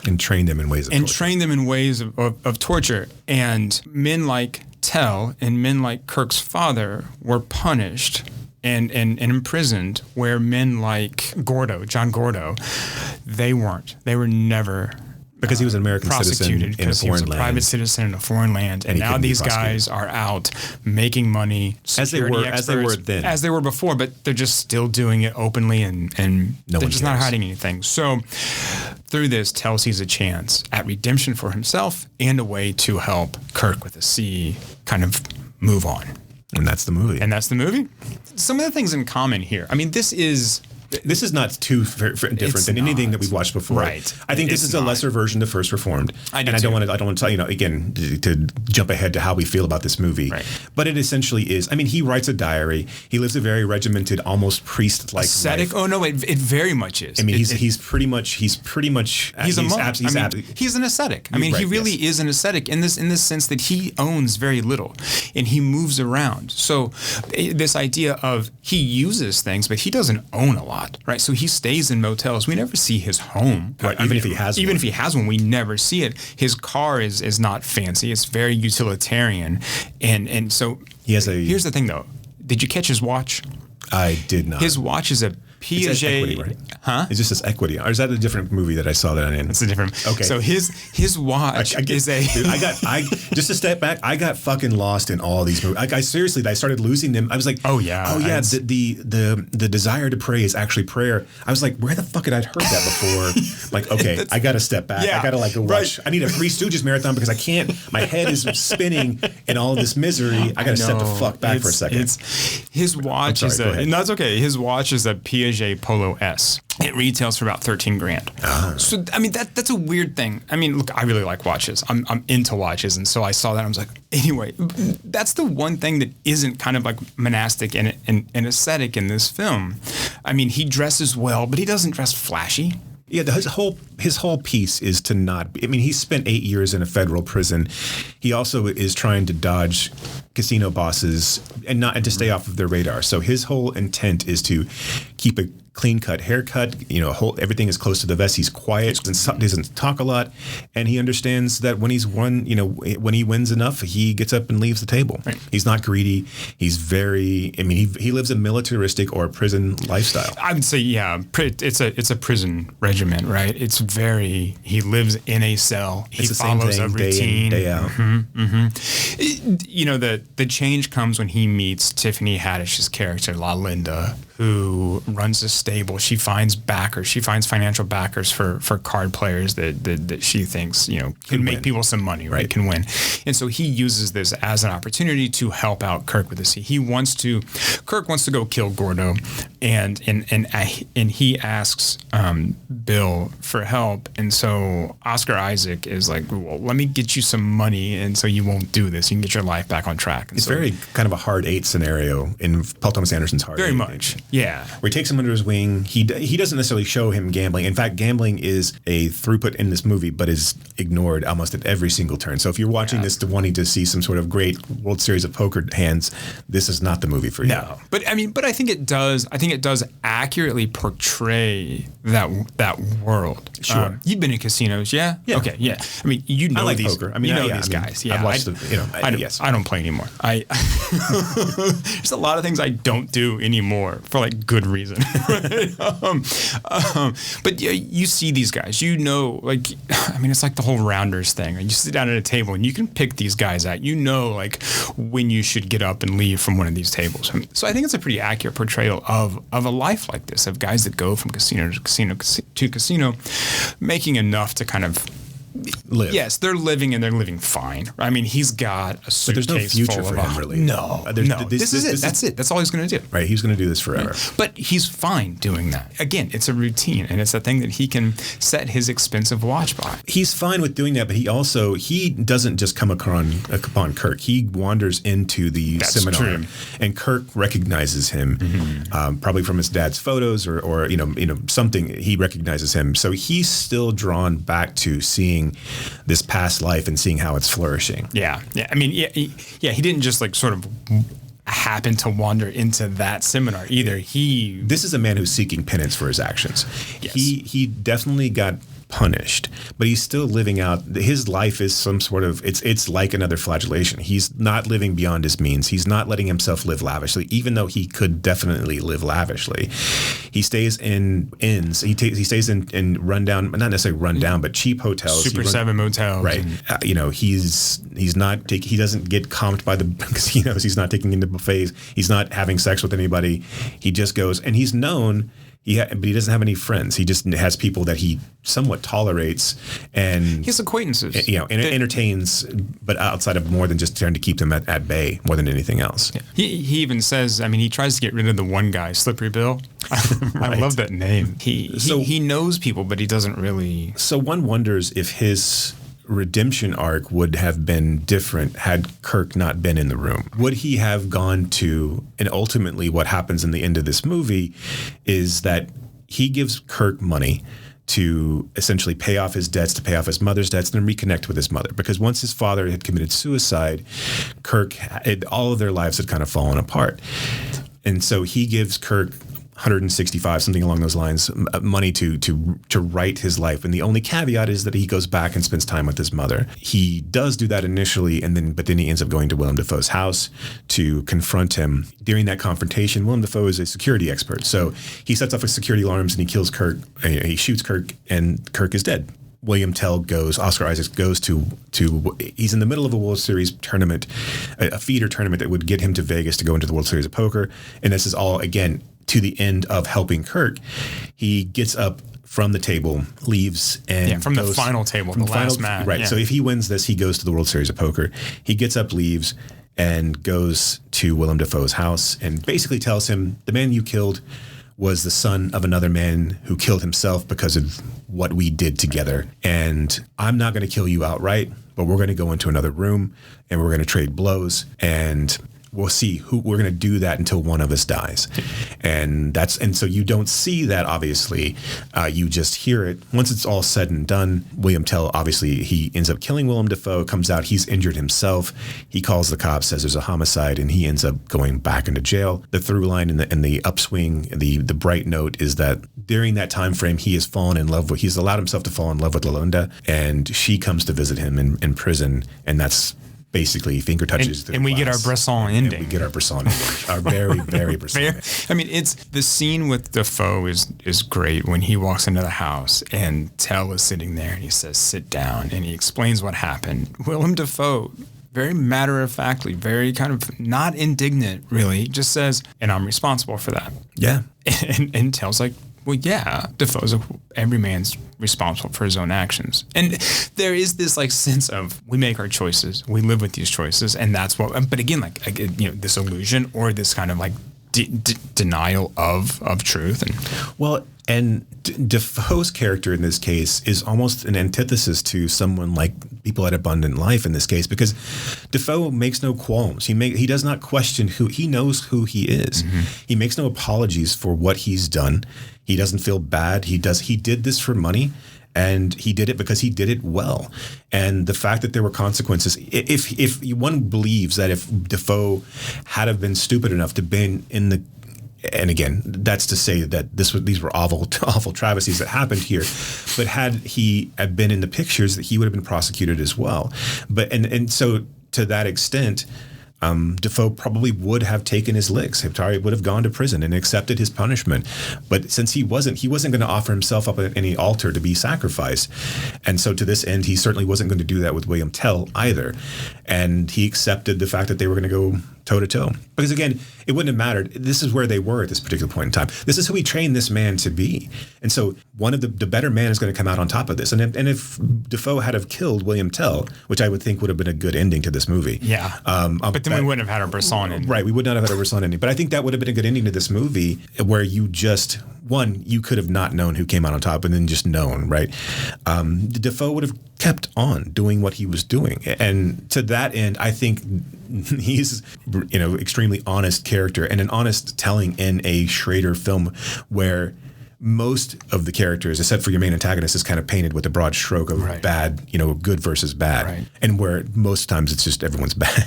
And trained them in ways of torture. And men like Tell and men like Kirk's father were punished and imprisoned, where men like John Gordo, they weren't. They were never because he was an American citizen in a foreign land. He was a private citizen in a foreign land, and now these guys are out making money as they were before, but they're just still doing it openly, and they're just not hiding anything. So through this, Tell sees a chance at redemption for himself and a way to help Kirk with a C kind of move on. And that's the movie. Some of the things in common here. I mean, this is not too different than anything that we've watched before. Right. I think this is a lesser version of First Reformed. I don't want to tell again to jump ahead to how we feel about this movie. Right. But it essentially is. I mean, he writes a diary. He lives a very regimented, almost priest-like ascetic. life. Oh no, it very much is. I mean, he's pretty much he's a monk. He's an ascetic. I mean, he really is an ascetic in this sense that he owns very little and he moves around. So this idea of he uses things, but he doesn't own a lot. Right, so he stays in motels. We never see his home. Right, even if he has one, we never see it. His car is not fancy. It's very utilitarian, and so here's the thing though. Did you catch his watch? I did not. His watch is a Piaget, Equity, right? Huh? It just says Equity, or is that a different movie that I saw that in? It's a different. Okay. So his watch is a. Dude, just to step back. I got fucking lost in all these movies. I seriously, I started losing them. I was like, the desire to pray is actually prayer. I was like, where the fuck had I heard that before? Like, okay, I got to step back. Yeah, I got to go watch. I need a Three Stooges marathon because I can't. My head is spinning in all of this misery. I got to step the fuck back for a second. His watch is a. No, it's okay. His watch is a Piaget Piaget Polo S. It retails for about 13 grand. So, I mean, that's a weird thing. I mean, look, I really like watches. I'm into watches. And so I saw that and I was like, anyway, that's the one thing that isn't kind of like monastic and aesthetic in this film. I mean, he dresses well, but he doesn't dress flashy. Yeah, his whole piece is to not. I mean, he spent 8 years in a federal prison. He also is trying to dodge casino bosses and to stay off of their radar. So his whole intent is to keep a clean-cut haircut. Everything is close to the vest. He's quiet, doesn't talk a lot, and he understands that when when he wins enough, he gets up and leaves the table. Right. He's not greedy. He's very. I mean, he lives a militaristic or a prison lifestyle. I would say, yeah, it's a prison regimen, right? It's very. He lives in a cell. He follows a routine, day in, day out. The change comes when he meets Tiffany Haddish's character, La Linda, who runs a stable. She finds backers. She finds financial backers for card players that she thinks can make people some money, right? Can win. And so he uses this as an opportunity to help out Kirk with this. Kirk wants to go kill Gordo, and he asks Bill for help. And so Oscar Isaac is like, well, let me get you some money, and so you won't do this. You can get your life back on track. And it's very kind of a hard 8 scenario in Paul Thomas Anderson's Hard 8. Very much. Yeah. Where he takes him under his wing. He doesn't necessarily show him gambling. In fact, gambling is a throughput in this movie, but is ignored almost at every single turn. So if you're watching this wanting to see some sort of great World Series of Poker hands, this is not the movie for you. No. But I think it does accurately portray that world. Sure. You've been in casinos, yeah? Okay, yeah. I mean, I like these poker. I mean, these guys. Yeah. I've watched I don't play anymore. There's a lot of things I don't do anymore for like good reason. But you see these guys, it's like the whole rounders thing. You sit down at a table and you can pick these guys out. Like when you should get up and leave from one of these tables. So I think it's a pretty accurate portrayal of a life like this, of guys that go from casino to casino, making enough to kind of live. Yes, they're living and they're living fine. I mean, he's got a suitcase. But there's no future for him, really. No. This is it. That's it. That's all he's going to do. Right. He's going to do this forever. Right. But he's fine doing that. Again, it's a routine, and it's a thing that he can set his expensive watch by. He's fine with doing that, but he doesn't just come upon Kirk. He wanders into the seminar, true. And Kirk recognizes him, probably from his dad's photos or something. He recognizes him, so he's still drawn back to seeing this past life and seeing how it's flourishing. Yeah. I mean, he didn't just like sort of happen to wander into that seminar either. This is a man who's seeking penance for his actions. Yes. He definitely got punished, but he's still living out his life is some sort of it's like another flagellation. He's not living beyond his means. He's not letting himself live lavishly, even though he could definitely live lavishly. He stays in inns. He stays in rundown, not necessarily rundown, but cheap hotels, Super 7 motels, right? He's not he doesn't get comped by the casinos. He's not taking into buffets. He's not having sex with anybody. He just goes, and he's known. But he doesn't have any friends. He just has people that he somewhat tolerates, and he has acquaintances. And entertains, but outside of more than just trying to keep them at bay more than anything else. Yeah. He even says, I mean, he tries to get rid of the one guy, Slippery Bill. I love that name. He knows people, but he doesn't really. So one wonders if his redemption arc would have been different had Kirk not been in the room. Would he have gone to, and ultimately what happens in the end of this movie is that he gives Kirk money to essentially pay off his debts, to pay off his mother's debts, and then reconnect with his mother. Because once his father had committed suicide, all of their lives had kind of fallen apart. And so he gives Kirk 165, something along those lines, money to right his life. And the only caveat is that he goes back and spends time with his mother. He does do that initially, but then he ends up going to Willem Dafoe's house to confront him. During that confrontation, Willem Dafoe is a security expert. So he sets off security alarms and he kills Kirk. He shoots Kirk, and Kirk is dead. Oscar Isaac goes to he's in the middle of a World Series tournament, a feeder tournament that would get him to Vegas to go into the World Series of Poker. And this is all, again, to the end of helping Kirk. He gets up from the table, leaves, and from the final table, the last match. Right. Yeah. So if he wins this, he goes to the World Series of Poker. He gets up, leaves, and goes to Willem Dafoe's house and basically tells him, the man you killed was the son of another man who killed himself because of what we did together. And I'm not going to kill you outright, but we're going to go into another room and we're going to trade blows, and we'll see who we're going to do that until one of us dies. And so you don't see that, obviously. You just hear it. Once it's all said and done, William Tell, obviously, he ends up killing Willem Dafoe, comes out, he's injured himself. He calls the cops, says there's a homicide, and he ends up going back into jail. The through line and the upswing, the bright note is that during that time frame, he's allowed himself to fall in love with Yolanda, and she comes to visit him in prison, and that's basically finger touches. And we get our Bresson ending. We get our Bresson ending. Our very, very Bresson ending. I mean, it's the scene with Dafoe is great when he walks into the house and Tell is sitting there and he says, "Sit down," and he explains what happened. Willem Dafoe, very matter-of-factly, very kind of not indignant, really, just says, "And I'm responsible for that." Yeah. And Tell's like, well, yeah, every man's responsible for his own actions. And there is this like sense of we make our choices, we live with these choices, and that's what, but again, like this illusion or this kind of like denial of truth. And Defoe's character in this case is almost an antithesis to someone like people at Abundant Life in this case, because Defoe makes no qualms. He does not question he knows who he is. Mm-hmm. He makes no apologies for what he's done. He doesn't feel bad. He did this for money, and he did it because he did it well. And the fact that there were consequences, if one believes that if Defoe had have been stupid enough to been in the, and again, that's to say that these were awful travesties that happened here. But had he had been in the pictures, that he would have been prosecuted as well. But and so to that extent, Defoe probably would have taken his licks. Hiptari would have gone to prison and accepted his punishment. But since he wasn't going to offer himself up at any altar to be sacrificed. And so to this end, he certainly wasn't going to do that with William Tell either. And he accepted the fact that they were going to go toe-to-toe. Because again, it wouldn't have mattered. This is where they were at this particular point in time. This is who he trained this man to be. And so one of the better man is going to come out on top of this. And if Defoe had have killed William Tell, which I would think would have been a good ending to this movie. Yeah. But then we wouldn't have had a Bresson ending. Right. We would not have had a Bresson ending. But I think that would have been a good ending to this movie where you could have not known who came out on top and then just known, right? Defoe would have kept on doing what he was doing. And to that end, I think he's, extremely honest character and an honest telling in a Schrader film where most of the characters, except for your main antagonist, is kind of painted with a broad stroke of bad, good versus bad. Right. And where most times it's just everyone's bad.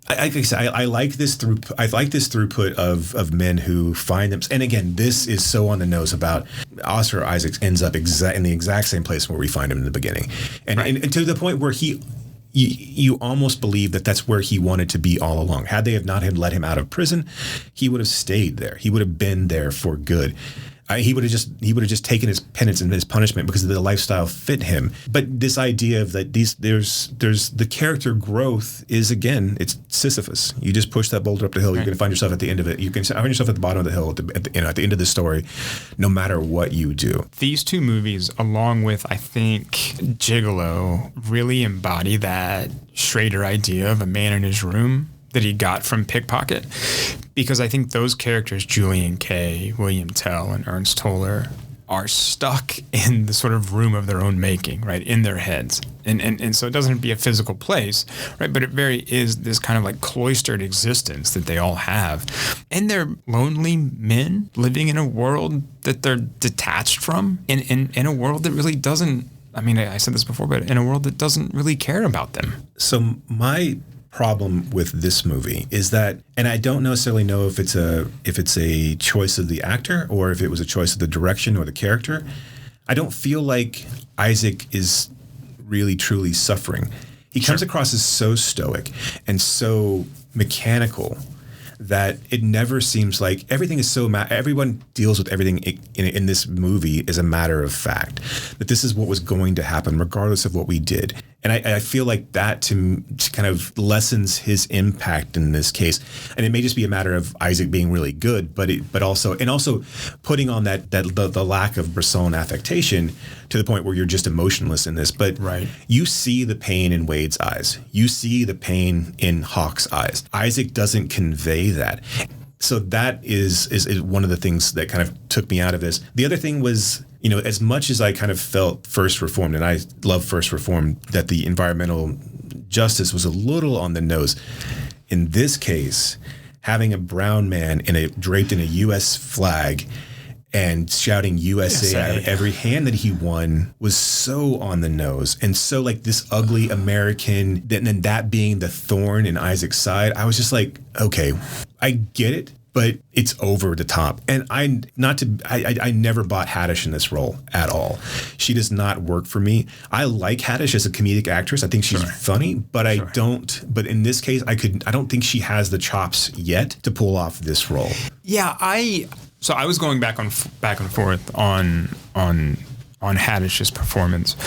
I like this throughput of men who find them. And again, this is so on the nose about Oscar Isaac ends up in the exact same place where we find him in the beginning. And to the point where you almost believe that that's where he wanted to be all along. Had they have not had let him out of prison, he would have stayed there. He would have been there for good. He would have just taken his penance and his punishment because the lifestyle fit him. But this idea of that there's the character growth is, again, it's Sisyphus. You just push that boulder up the hill. You're going to find yourself at the end of it. You can find yourself at the bottom of the hill at the end of the story, no matter what you do. These two movies, along with I think Gigolo, really embody that Schrader idea of a man in his room that he got from Pickpocket, because I think those characters, Julian Kay, William Tell, and Ernst Toller, are stuck in the sort of room of their own making, right, in their heads. And so it doesn't be a physical place, right, but it very is this kind of like cloistered existence that they all have. And they're lonely men living in a world that they're detached from, in a world that really doesn't, I said this before, but in a world that doesn't really care about them. So my problem with this movie is that, and I don't necessarily know if it's a choice of the actor or if it was a choice of the direction or the character, I don't feel like Isaac is really truly suffering. He comes across as so stoic and so mechanical that it never seems like everything is so everyone deals with everything in this movie as a matter of fact, that this is what was going to happen regardless of what we did. And I feel like that to kind of lessens his impact in this case. And it may just be a matter of Isaac being really good, but also putting on the lack of Bresson affectation to the point where you're just emotionless in this. But you see the pain in Wade's eyes. You see the pain in Hawk's eyes. Isaac doesn't convey that. So that is one of the things that kind of took me out of this. The other thing was, as much as I kind of felt First Reformed, and I love First Reformed, that the environmental justice was a little on the nose. In this case, having a brown man draped in a U.S. flag and shouting USA out of every hand that he won was so on the nose. And so like this ugly American, and then that being the thorn in Isaac's side, I was just like, okay, I get it, but it's over the top. And I never bought Haddish in this role at all. She does not work for me. I like Haddish as a comedic actress. I think she's funny, but but in this case, I don't think she has the chops yet to pull off this role. Yeah, So I was going back and forth on Haddish's performance.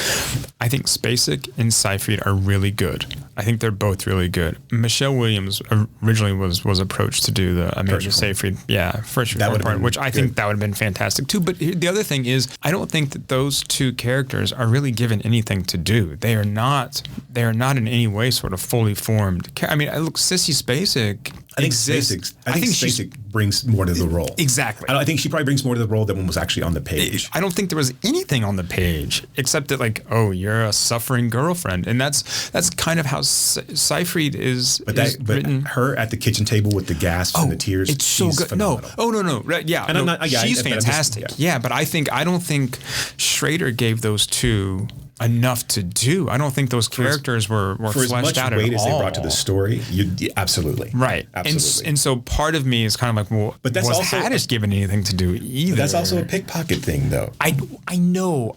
I think Spacek and Seyfried are really good. I think they're both really good. Michelle Williams originally was approached to do the Amanda Seyfried, First Reformed part, which I think that would have been fantastic too. But the other thing is, I don't think that those two characters are really given anything to do. They are not in any way sort of fully formed. I mean, look, Sissy Spacek. I think Spacek brings more to the role. Exactly. I think she probably brings more to the role than was actually on the page. I don't think there was anything on the page except that, like, oh, you're a suffering girlfriend, and that's kind of how Seyfried is. But written. Her at the kitchen table with the gasps and the tears. It's so good. Phenomenal. No. Right, yeah, and she's fantastic. But I don't think Schrader gave those two enough to do. I don't think those characters were fleshed out at all. For as much weight as they brought to the story, absolutely. Right. Absolutely. And so part of me is kind of like, well, but was Haddish given anything to do either? But that's also a pickpocket thing, though. I know.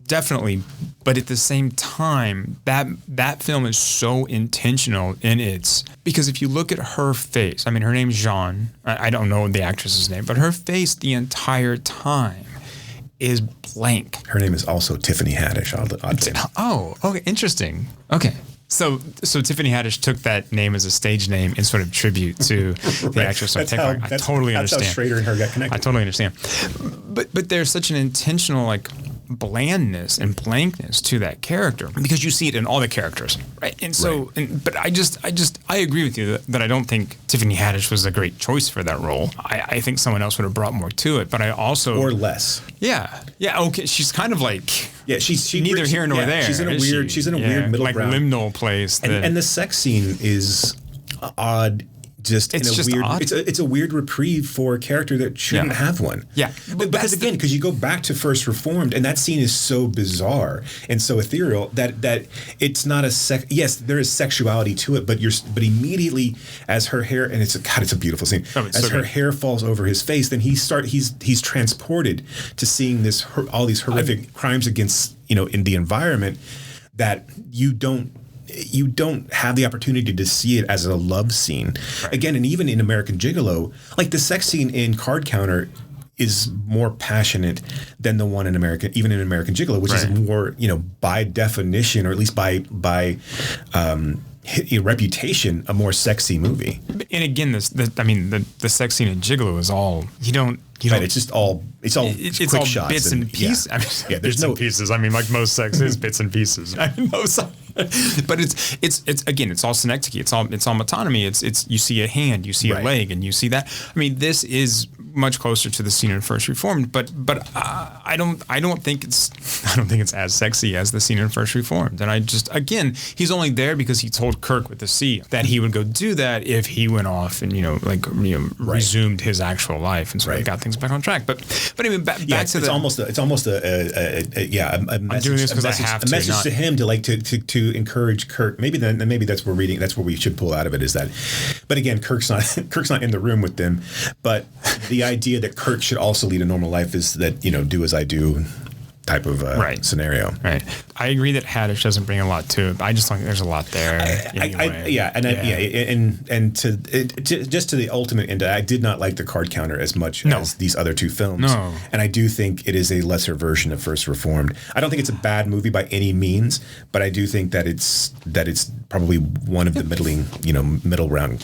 Definitely. But at the same time, that film is so intentional in its, because if you look at her face, I mean, her name's Jean. I don't know the actress's name, but her face the entire time is blank. Her name is also Tiffany Haddish. Oh, okay, interesting. Okay. So Tiffany Haddish took that name as a stage name in sort of tribute to the actress. I totally understand. That's how Schrader and her got connected. I totally understand. But there's such an intentional, like, blandness and blankness to that character because you see it in all the characters, right? And so, but I agree with you that I don't think Tiffany Haddish was a great choice for that role. I think someone else would have brought more to it, but I also or less. Yeah. Okay. She's kind of like she's neither here nor there. She's in a weird middle like ground, liminal place. And the sex scene is odd. It's a weird reprieve for a character that shouldn't have one. Yeah, because you go back to First Reformed, and that scene is so bizarre and so ethereal that it's not a yes, there is sexuality to it, but immediately as her hair, and it's a beautiful scene. As her hair falls over his face, then he's transported to seeing all these horrific crimes against in the environment that you don't have the opportunity to see it as a love scene. Right. Again, and even in American Gigolo, like the sex scene in Card Counter is more passionate than the one in American Gigolo, which is more, by definition, or at least by reputation, a more sexy movie. And again, the sex scene in Gigolo is all it's all quick shots, bits and pieces. Yeah. There's no pieces. I mean, like most sex is bits and pieces. But it's all synecdoche. It's all metonymy. It's you see a hand, you see a leg, and you see that. I mean, this is much closer to the scene in First Reformed, but I don't think it's as sexy as the scene in First Reformed. And he's only there because he told Kirk with the C that he would go do that if he went off and resumed his actual life and sort of got things back on track. But I mean, back to it's almost a message. I'm doing this because I have to. A message to him to encourage Kirk. Maybe that's where that's what we should pull out of it is that. But again, Kirk's not in the room with them. But the idea that Kirk should also lead a normal life is that do as I do type of scenario. Right. I agree that Haddish doesn't bring a lot to it, but I just think there's a lot there. And just to the ultimate end, I did not like the Card Counter as much as these other two films. No. And I do think it is a lesser version of First Reformed. I don't think it's a bad movie by any means, but I do think that it's probably one of the middle row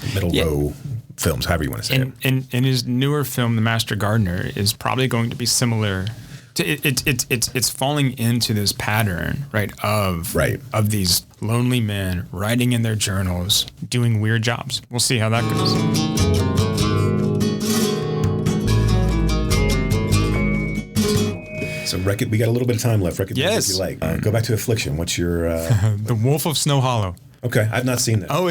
films, however you want to say it. And his newer film, The Master Gardener, is probably going to be similar. It's falling into this pattern, of these lonely men writing in their journals, doing weird jobs. We'll see how that goes. So we got a little bit of time left. Recommend Yes. if you like. Go back to Affliction. What's your... The Wolf of Snow Hollow. Okay, I've not seen that. Oh,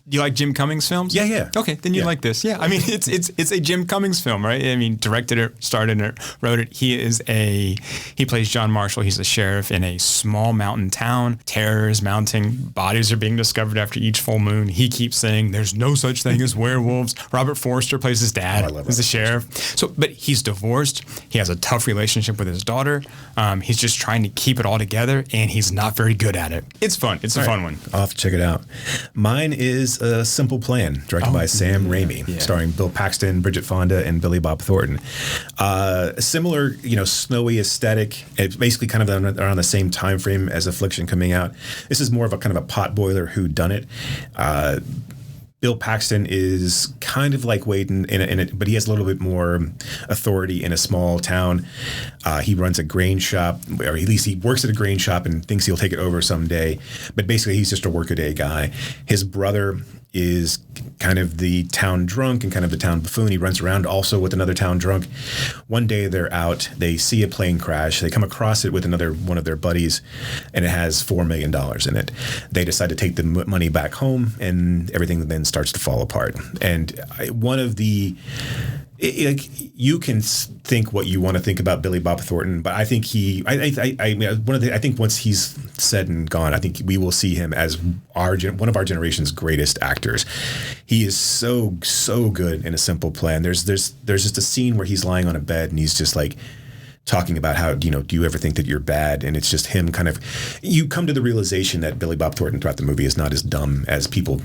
you like Jim Cummings films? Yeah. Okay, then you like this. Yeah, I mean, it's a Jim Cummings film, right? I mean, directed it, starred in it, wrote it. He plays John Marshall. He's a sheriff in a small mountain town. Terror is mounting. Bodies are being discovered after each full moon. He keeps saying, "There's no such thing as werewolves." Robert Forster plays his dad. I love He's the Robert sheriff. But he's divorced. He has a tough relationship with his daughter. He's just trying to keep it all together, and he's not very good at it. It's fun. It's a fun one. I'll have to check it out. Mine is A Simple Plan, directed by Sam Raimi, starring Bill Paxton, Bridget Fonda, and Billy Bob Thornton. A similar, snowy aesthetic. It's basically kind of around the same time frame as Affliction coming out. This is more of a kind of a potboiler whodunit. Bill Paxton is kind of like Wade in it, but he has a little bit more authority in a small town. He runs a grain shop, or at least he works at a grain shop and thinks he'll take it over someday. But basically, he's just a workaday guy. His brother is kind of the town drunk and kind of the town buffoon. He runs around also with another town drunk. One day they're out, they see a plane crash. They come across it with one of their buddies, and it has $4 million in it. They decide to take the money back home, and everything then starts to fall apart. And one of the... you can think what you want to think about Billy Bob Thornton, but I think I think once he's said and gone, I think we will see him as one of our generation's greatest actors. He is so good in A Simple Plan. There's just a scene where he's lying on a bed and he's just like talking about how, do you ever think that you're bad? And it's just him kind of, you come to the realization that Billy Bob Thornton throughout the movie is not as dumb as people,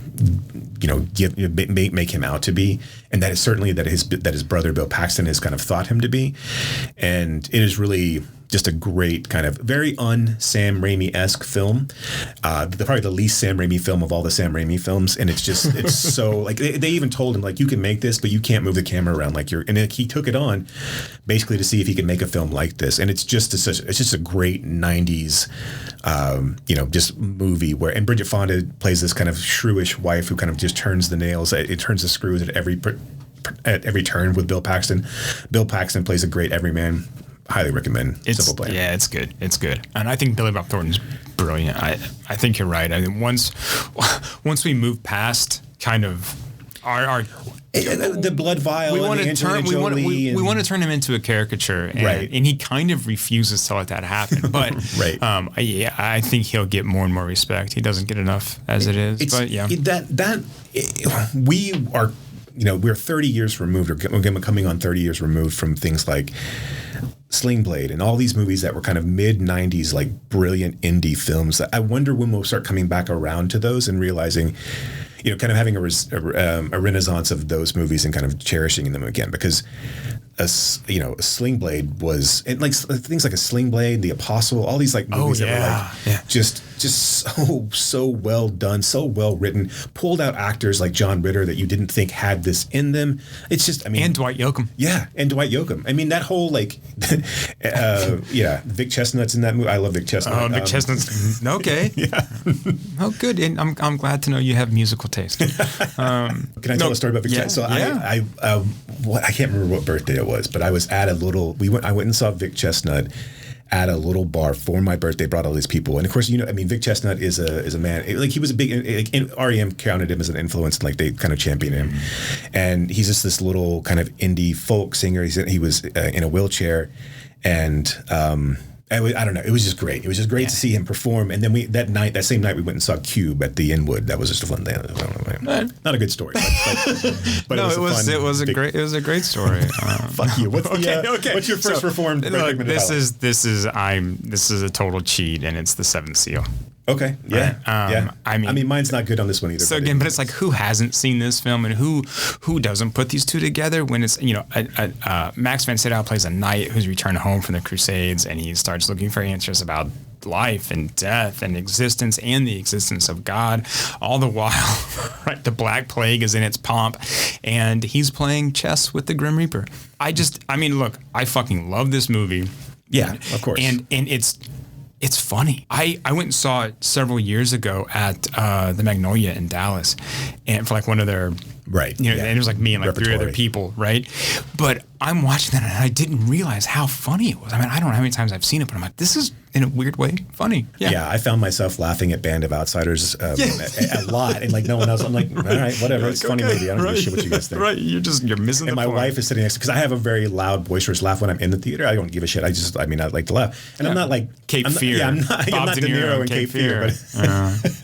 make him out to be. And that is certainly that his brother, Bill Paxton, has kind of thought him to be. And it is really just a great kind of very un-Sam Raimi-esque film. Probably the least Sam Raimi film of all the Sam Raimi films. And it's so like they even told him like, you can make this, but you can't move the camera around and he took it on basically to see if he could make a film like this. And it's just a great 90s, just movie and Bridget Fonda plays this kind of shrewish wife who kind of just turns the nails, it turns the screws at every turn with Bill Paxton. Bill Paxton plays a great everyman. Highly recommend Simple Plan. Yeah, it's good. It's good. And I think Billy Bob Thornton's brilliant. I think you're right. I mean, once we move past kind of our the blood vial, we want to turn him into a caricature, and he kind of refuses to let that happen. But I think he'll get more and more respect. He doesn't get enough as it is. But yeah, we are. We're 30 years removed, or coming on 30 years removed from things like Sling Blade and all these movies that were kind of mid-90s, like brilliant indie films. I wonder when we'll start coming back around to those and realizing, kind of having a renaissance of those movies and kind of cherishing them again. Because a Sling Blade was, and like things like a Sling Blade, The Apostle, all these like movies that were like just so well done, so well written, pulled out actors like John Ritter that you didn't think had this in them. It's just, and Dwight Yoakam. Yeah, and Dwight Yoakam. I mean, that whole like, Vic Chestnut's in that movie. I love Vic Chestnut. Oh, Vic Chestnut's okay. Yeah. Oh, good. And I'm glad to know you have musical taste. Can I tell a story about Vic Chestnut? So I can't remember what birthday it was, but I was at I went and saw Vic Chestnut at a little bar for my birthday, brought all these people. And of course, Vic Chestnut is a man, like he was a big, REM counted him as an influence, and like they kind of championed him. And he's just this little kind of indie folk singer. He was in a wheelchair, and I don't know. It was just great. It was just great to see him perform. And then that same night, we went and saw Cube at the Inwood. That was just a fun day. Not a good story, but no, it was a great story. Fuck you. What's your first Reformed? Look, this is a total cheat, and it's The Seventh Seal. Okay. Yeah. Right? I mean, mine's not good on this one either. So again, but it's like, who hasn't seen this film, and who doesn't put these two together when it's, Max von Sydow plays a knight who's returned home from the Crusades, and he starts looking for answers about life and death and existence and the existence of God, all the while, right? The Black Plague is in its pomp, and he's playing chess with the Grim Reaper. I fucking love this movie. Yeah, of course. And it's funny. I went and saw it several years ago at the Magnolia in Dallas, and for like one of their right, and it was like me and like three other people, right? But I'm watching that and I didn't realize how funny it was. I mean, I don't know how many times I've seen it, but I'm like, this is in a weird way funny. Yeah, I found myself laughing at Band of Outsiders a lot, and like no one else. I'm like, all right, whatever. It's a funny movie. I don't give a shit what you guys think. Right, you're missing. And my wife is sitting next because I have a very loud, boisterous laugh when I'm in the theater. I don't give a shit. I like to laugh, and I'm not like Cape Fear. I'm not De Niro in Cape Fear.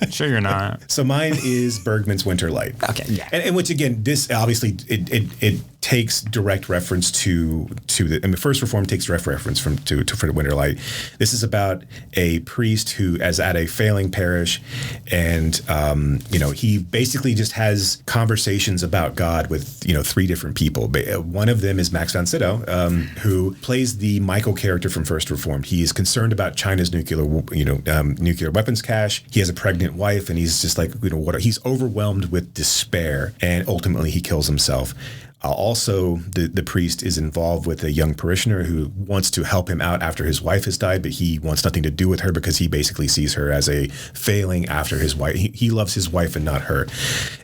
But sure, you're not. So mine is Bergman's Winter Light. Okay, yeah, and which again, this obviously it takes direct reference to the. I mean, First Reformed takes direct reference for the Winter Light. This is about a priest who is at a failing parish, and he basically just has conversations about God with 3 different people. One of them is Max von Sydow, who plays the Michael character from First Reformed. He is concerned about China's nuclear weapons cache. He has a pregnant wife, and he's just like he's overwhelmed with despair, and ultimately he kills himself. Also, the priest is involved with a young parishioner who wants to help him out after his wife has died, but he wants nothing to do with her because he basically sees her as a failing after his wife. He loves his wife and not her.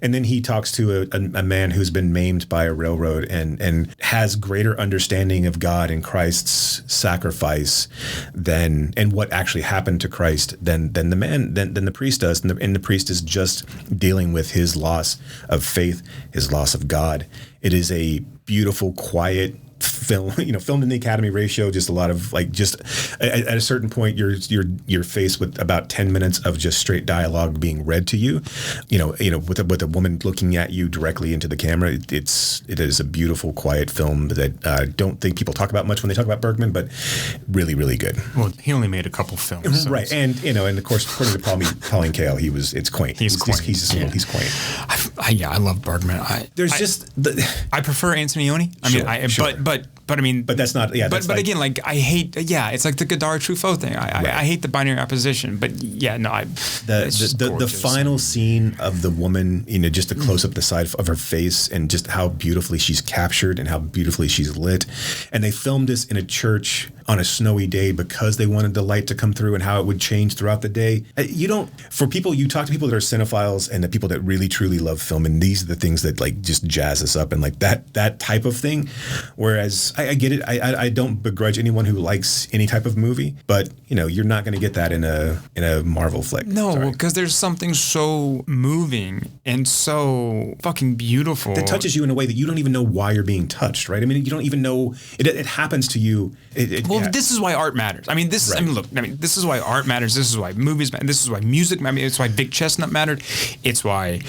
And then he talks to a man who's been maimed by a railroad and has greater understanding of God and Christ's sacrifice and what actually happened to Christ than the priest does. And the priest is just dealing with his loss of faith, his loss of God. It is a beautiful, quiet film, filmed in the Academy ratio. Just a lot of just at a certain point, you're faced with about 10 minutes of just straight dialogue being read to you. With a woman looking at you directly into the camera. It is a beautiful, quiet film that I don't think people talk about much when they talk about Bergman, but really, really good. Well, he only made a couple films, so right? And of course, according to Pauline Kael, it's quaint. He's quaint. He's quaint. I love Bergman. I prefer Antonioni. But that's not. Yeah. But again, I hate. Yeah, it's like the Godard Truffaut thing. I hate the binary opposition. But yeah, no. The final scene of the woman, just to close up the side of her face and just how beautifully she's captured and how beautifully she's lit, and they filmed this in a church on a snowy day because they wanted the light to come through and how it would change throughout the day. You talk to people that are cinephiles and the people that really truly love film, and these are the things that just jazz us up and that type of thing. Whereas I get it. I don't begrudge anyone who likes any type of movie, but you're not going to get that in a Marvel flick. No, because there's something so moving and so fucking beautiful that touches you in a way that you don't even know why you're being touched. Right? I mean, you don't even know it happens to you. This is why art matters. I mean, this is why art matters. This is why movies matter. This is why music matters. It's why Vic Chestnut mattered. It's why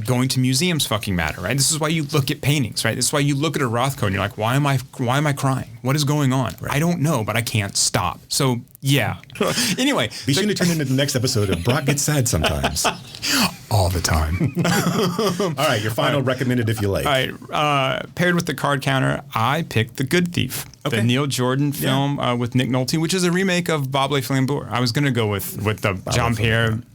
going to museums fucking matter, right? This is why you look at paintings, right? This is why you look at a Rothko and you're like, why am I crying? What is going on? Right. I don't know, but I can't stop. So yeah. Anyway, be sure to tune into the next episode of Brock Gets Sad Sometimes. All the time. All right, your final recommended if you like. All right, paired with the card counter, I picked The Good Thief, the Neil Jordan film with Nick Nolte, which is a remake of Bob Le Flambeau. I was going to go with the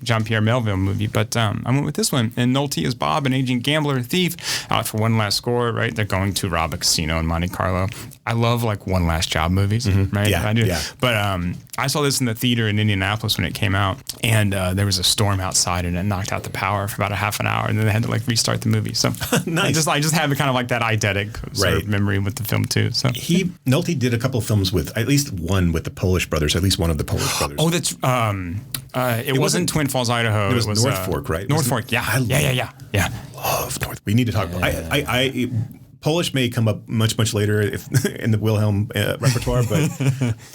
Jean-Pierre Melville movie, but I went with this one. And Nolte is Bob, an aging gambler and thief, out for one last score, right? They're going to rob a casino in Monte Carlo. I love one last job movies, right? Yeah, I do. Yeah. But I saw this in the theater in Indianapolis when it came out, and there was a storm outside, and it knocked out the power for about a half an hour, and then they had to restart the movie. So nice. I just have kind of that eidetic sort of memory with the film too. So Nolte did a couple of films with at least one with the Polish brothers, at least one of the Polish brothers. Oh, that's it wasn't Twin Falls, Idaho. It was North Fork, right? North Fork. Yeah. Yeah. Love North. We need to talk about. Polish may come up much later in the Wilhelm repertoire,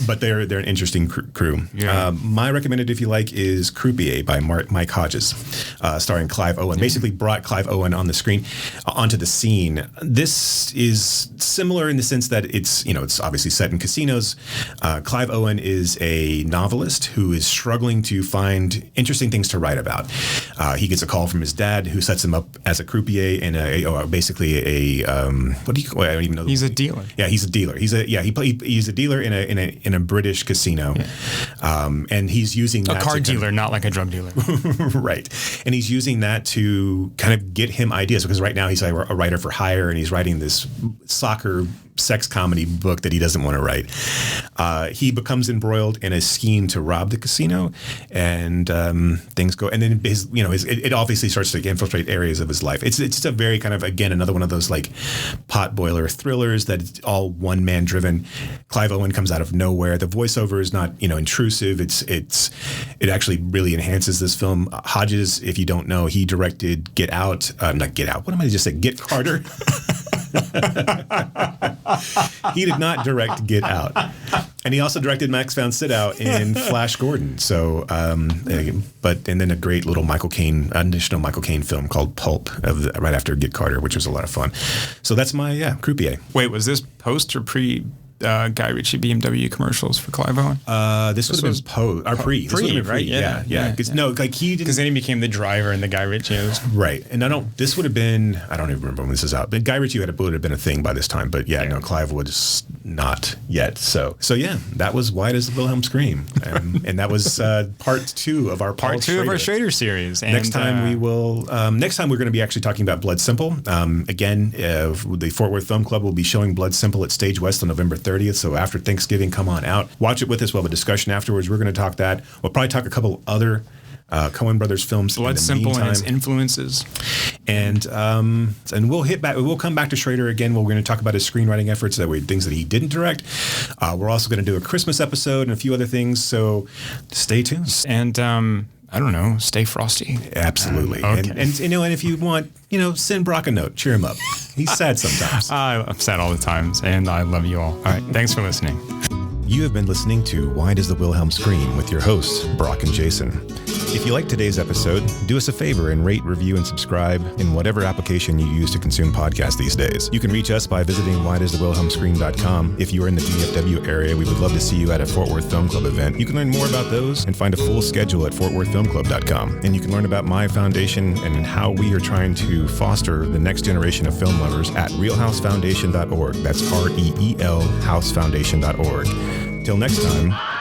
but they're an interesting crew. Yeah. My recommended, if you like, is Croupier by Mike Hodges, starring Clive Owen. Basically brought Clive Owen on the screen, onto the scene. This is similar in the sense that it's obviously set in casinos. Clive Owen is a novelist who is struggling to find interesting things to write about. He gets a call from his dad, who sets him up as a croupier and basically a what do you call it? I don't even know. He's a dealer. Yeah, he's a dealer. He's a dealer in a British casino, and he's using that a card dealer, not like a drug dealer, right? And he's using that to kind of get him ideas because right now he's a writer for hire and he's writing this soccer sex comedy book that he doesn't want to write. He becomes embroiled in a scheme to rob the casino, and things go. And then it obviously starts to infiltrate areas of his life. It's just a very kind of, again, another one of those like potboiler thrillers that it's all one man driven. Clive Owen comes out of nowhere. The voiceover is not intrusive. It actually really enhances this film. Hodges, if you don't know, he directed Get Out. Not Get Out. What am I just saying? Get Carter. He did not direct Get Out, and he also directed Max von Sydow in Flash Gordon. So, and then a great little additional Michael Caine film called Pulp right after Get Carter, which was a lot of fun. So that's my Croupier. Wait, was this post or pre Guy Ritchie BMW commercials for Clive Owen? This would have been pre. This would have been right? Yeah. No, like he didn't. Because then he became the driver in the Guy Ritchie. Right. And this would have been, I don't even remember when this is out, but Guy Ritchie would have been a thing by this time. But no, Clive was not yet. So yeah, that was Why Does the Wilhelm Scream? And that was part 2 of our Part 2 of our Schrader series. And next time we're going to be actually talking about Blood Simple. Again, the Fort Worth Film Club will be showing Blood Simple at Stage West on November 30th. So after Thanksgiving, come on out. Watch it with us. We'll have a discussion afterwards. We're going to talk that. We'll probably talk a couple other Coen Brothers films. Blood Simple and its influences. And we'll hit back. We'll come back to Schrader again. We're going to talk about his screenwriting efforts, things that he didn't direct. We're also going to do a Christmas episode and a few other things. So stay tuned. And I don't know, stay frosty. Absolutely. Okay. And if you want, send Brock a note. Cheer him up. He's sad sometimes. I'm sad all the time, and I love you all. All right, thanks for listening. You have been listening to Why Does the Wilhelm Scream with your hosts, Brock and Jason. If you liked today's episode, do us a favor and rate, review, and subscribe in whatever application you use to consume podcasts these days. You can reach us by visiting whydoesthewilhelmscream.com. If you are in the DFW area, we would love to see you at a Fort Worth Film Club event. You can learn more about those and find a full schedule at fortworthfilmclub.com. And you can learn about my foundation and how we are trying to foster the next generation of film lovers at realhousefoundation.org. That's REEL housefoundation.org. Till next time.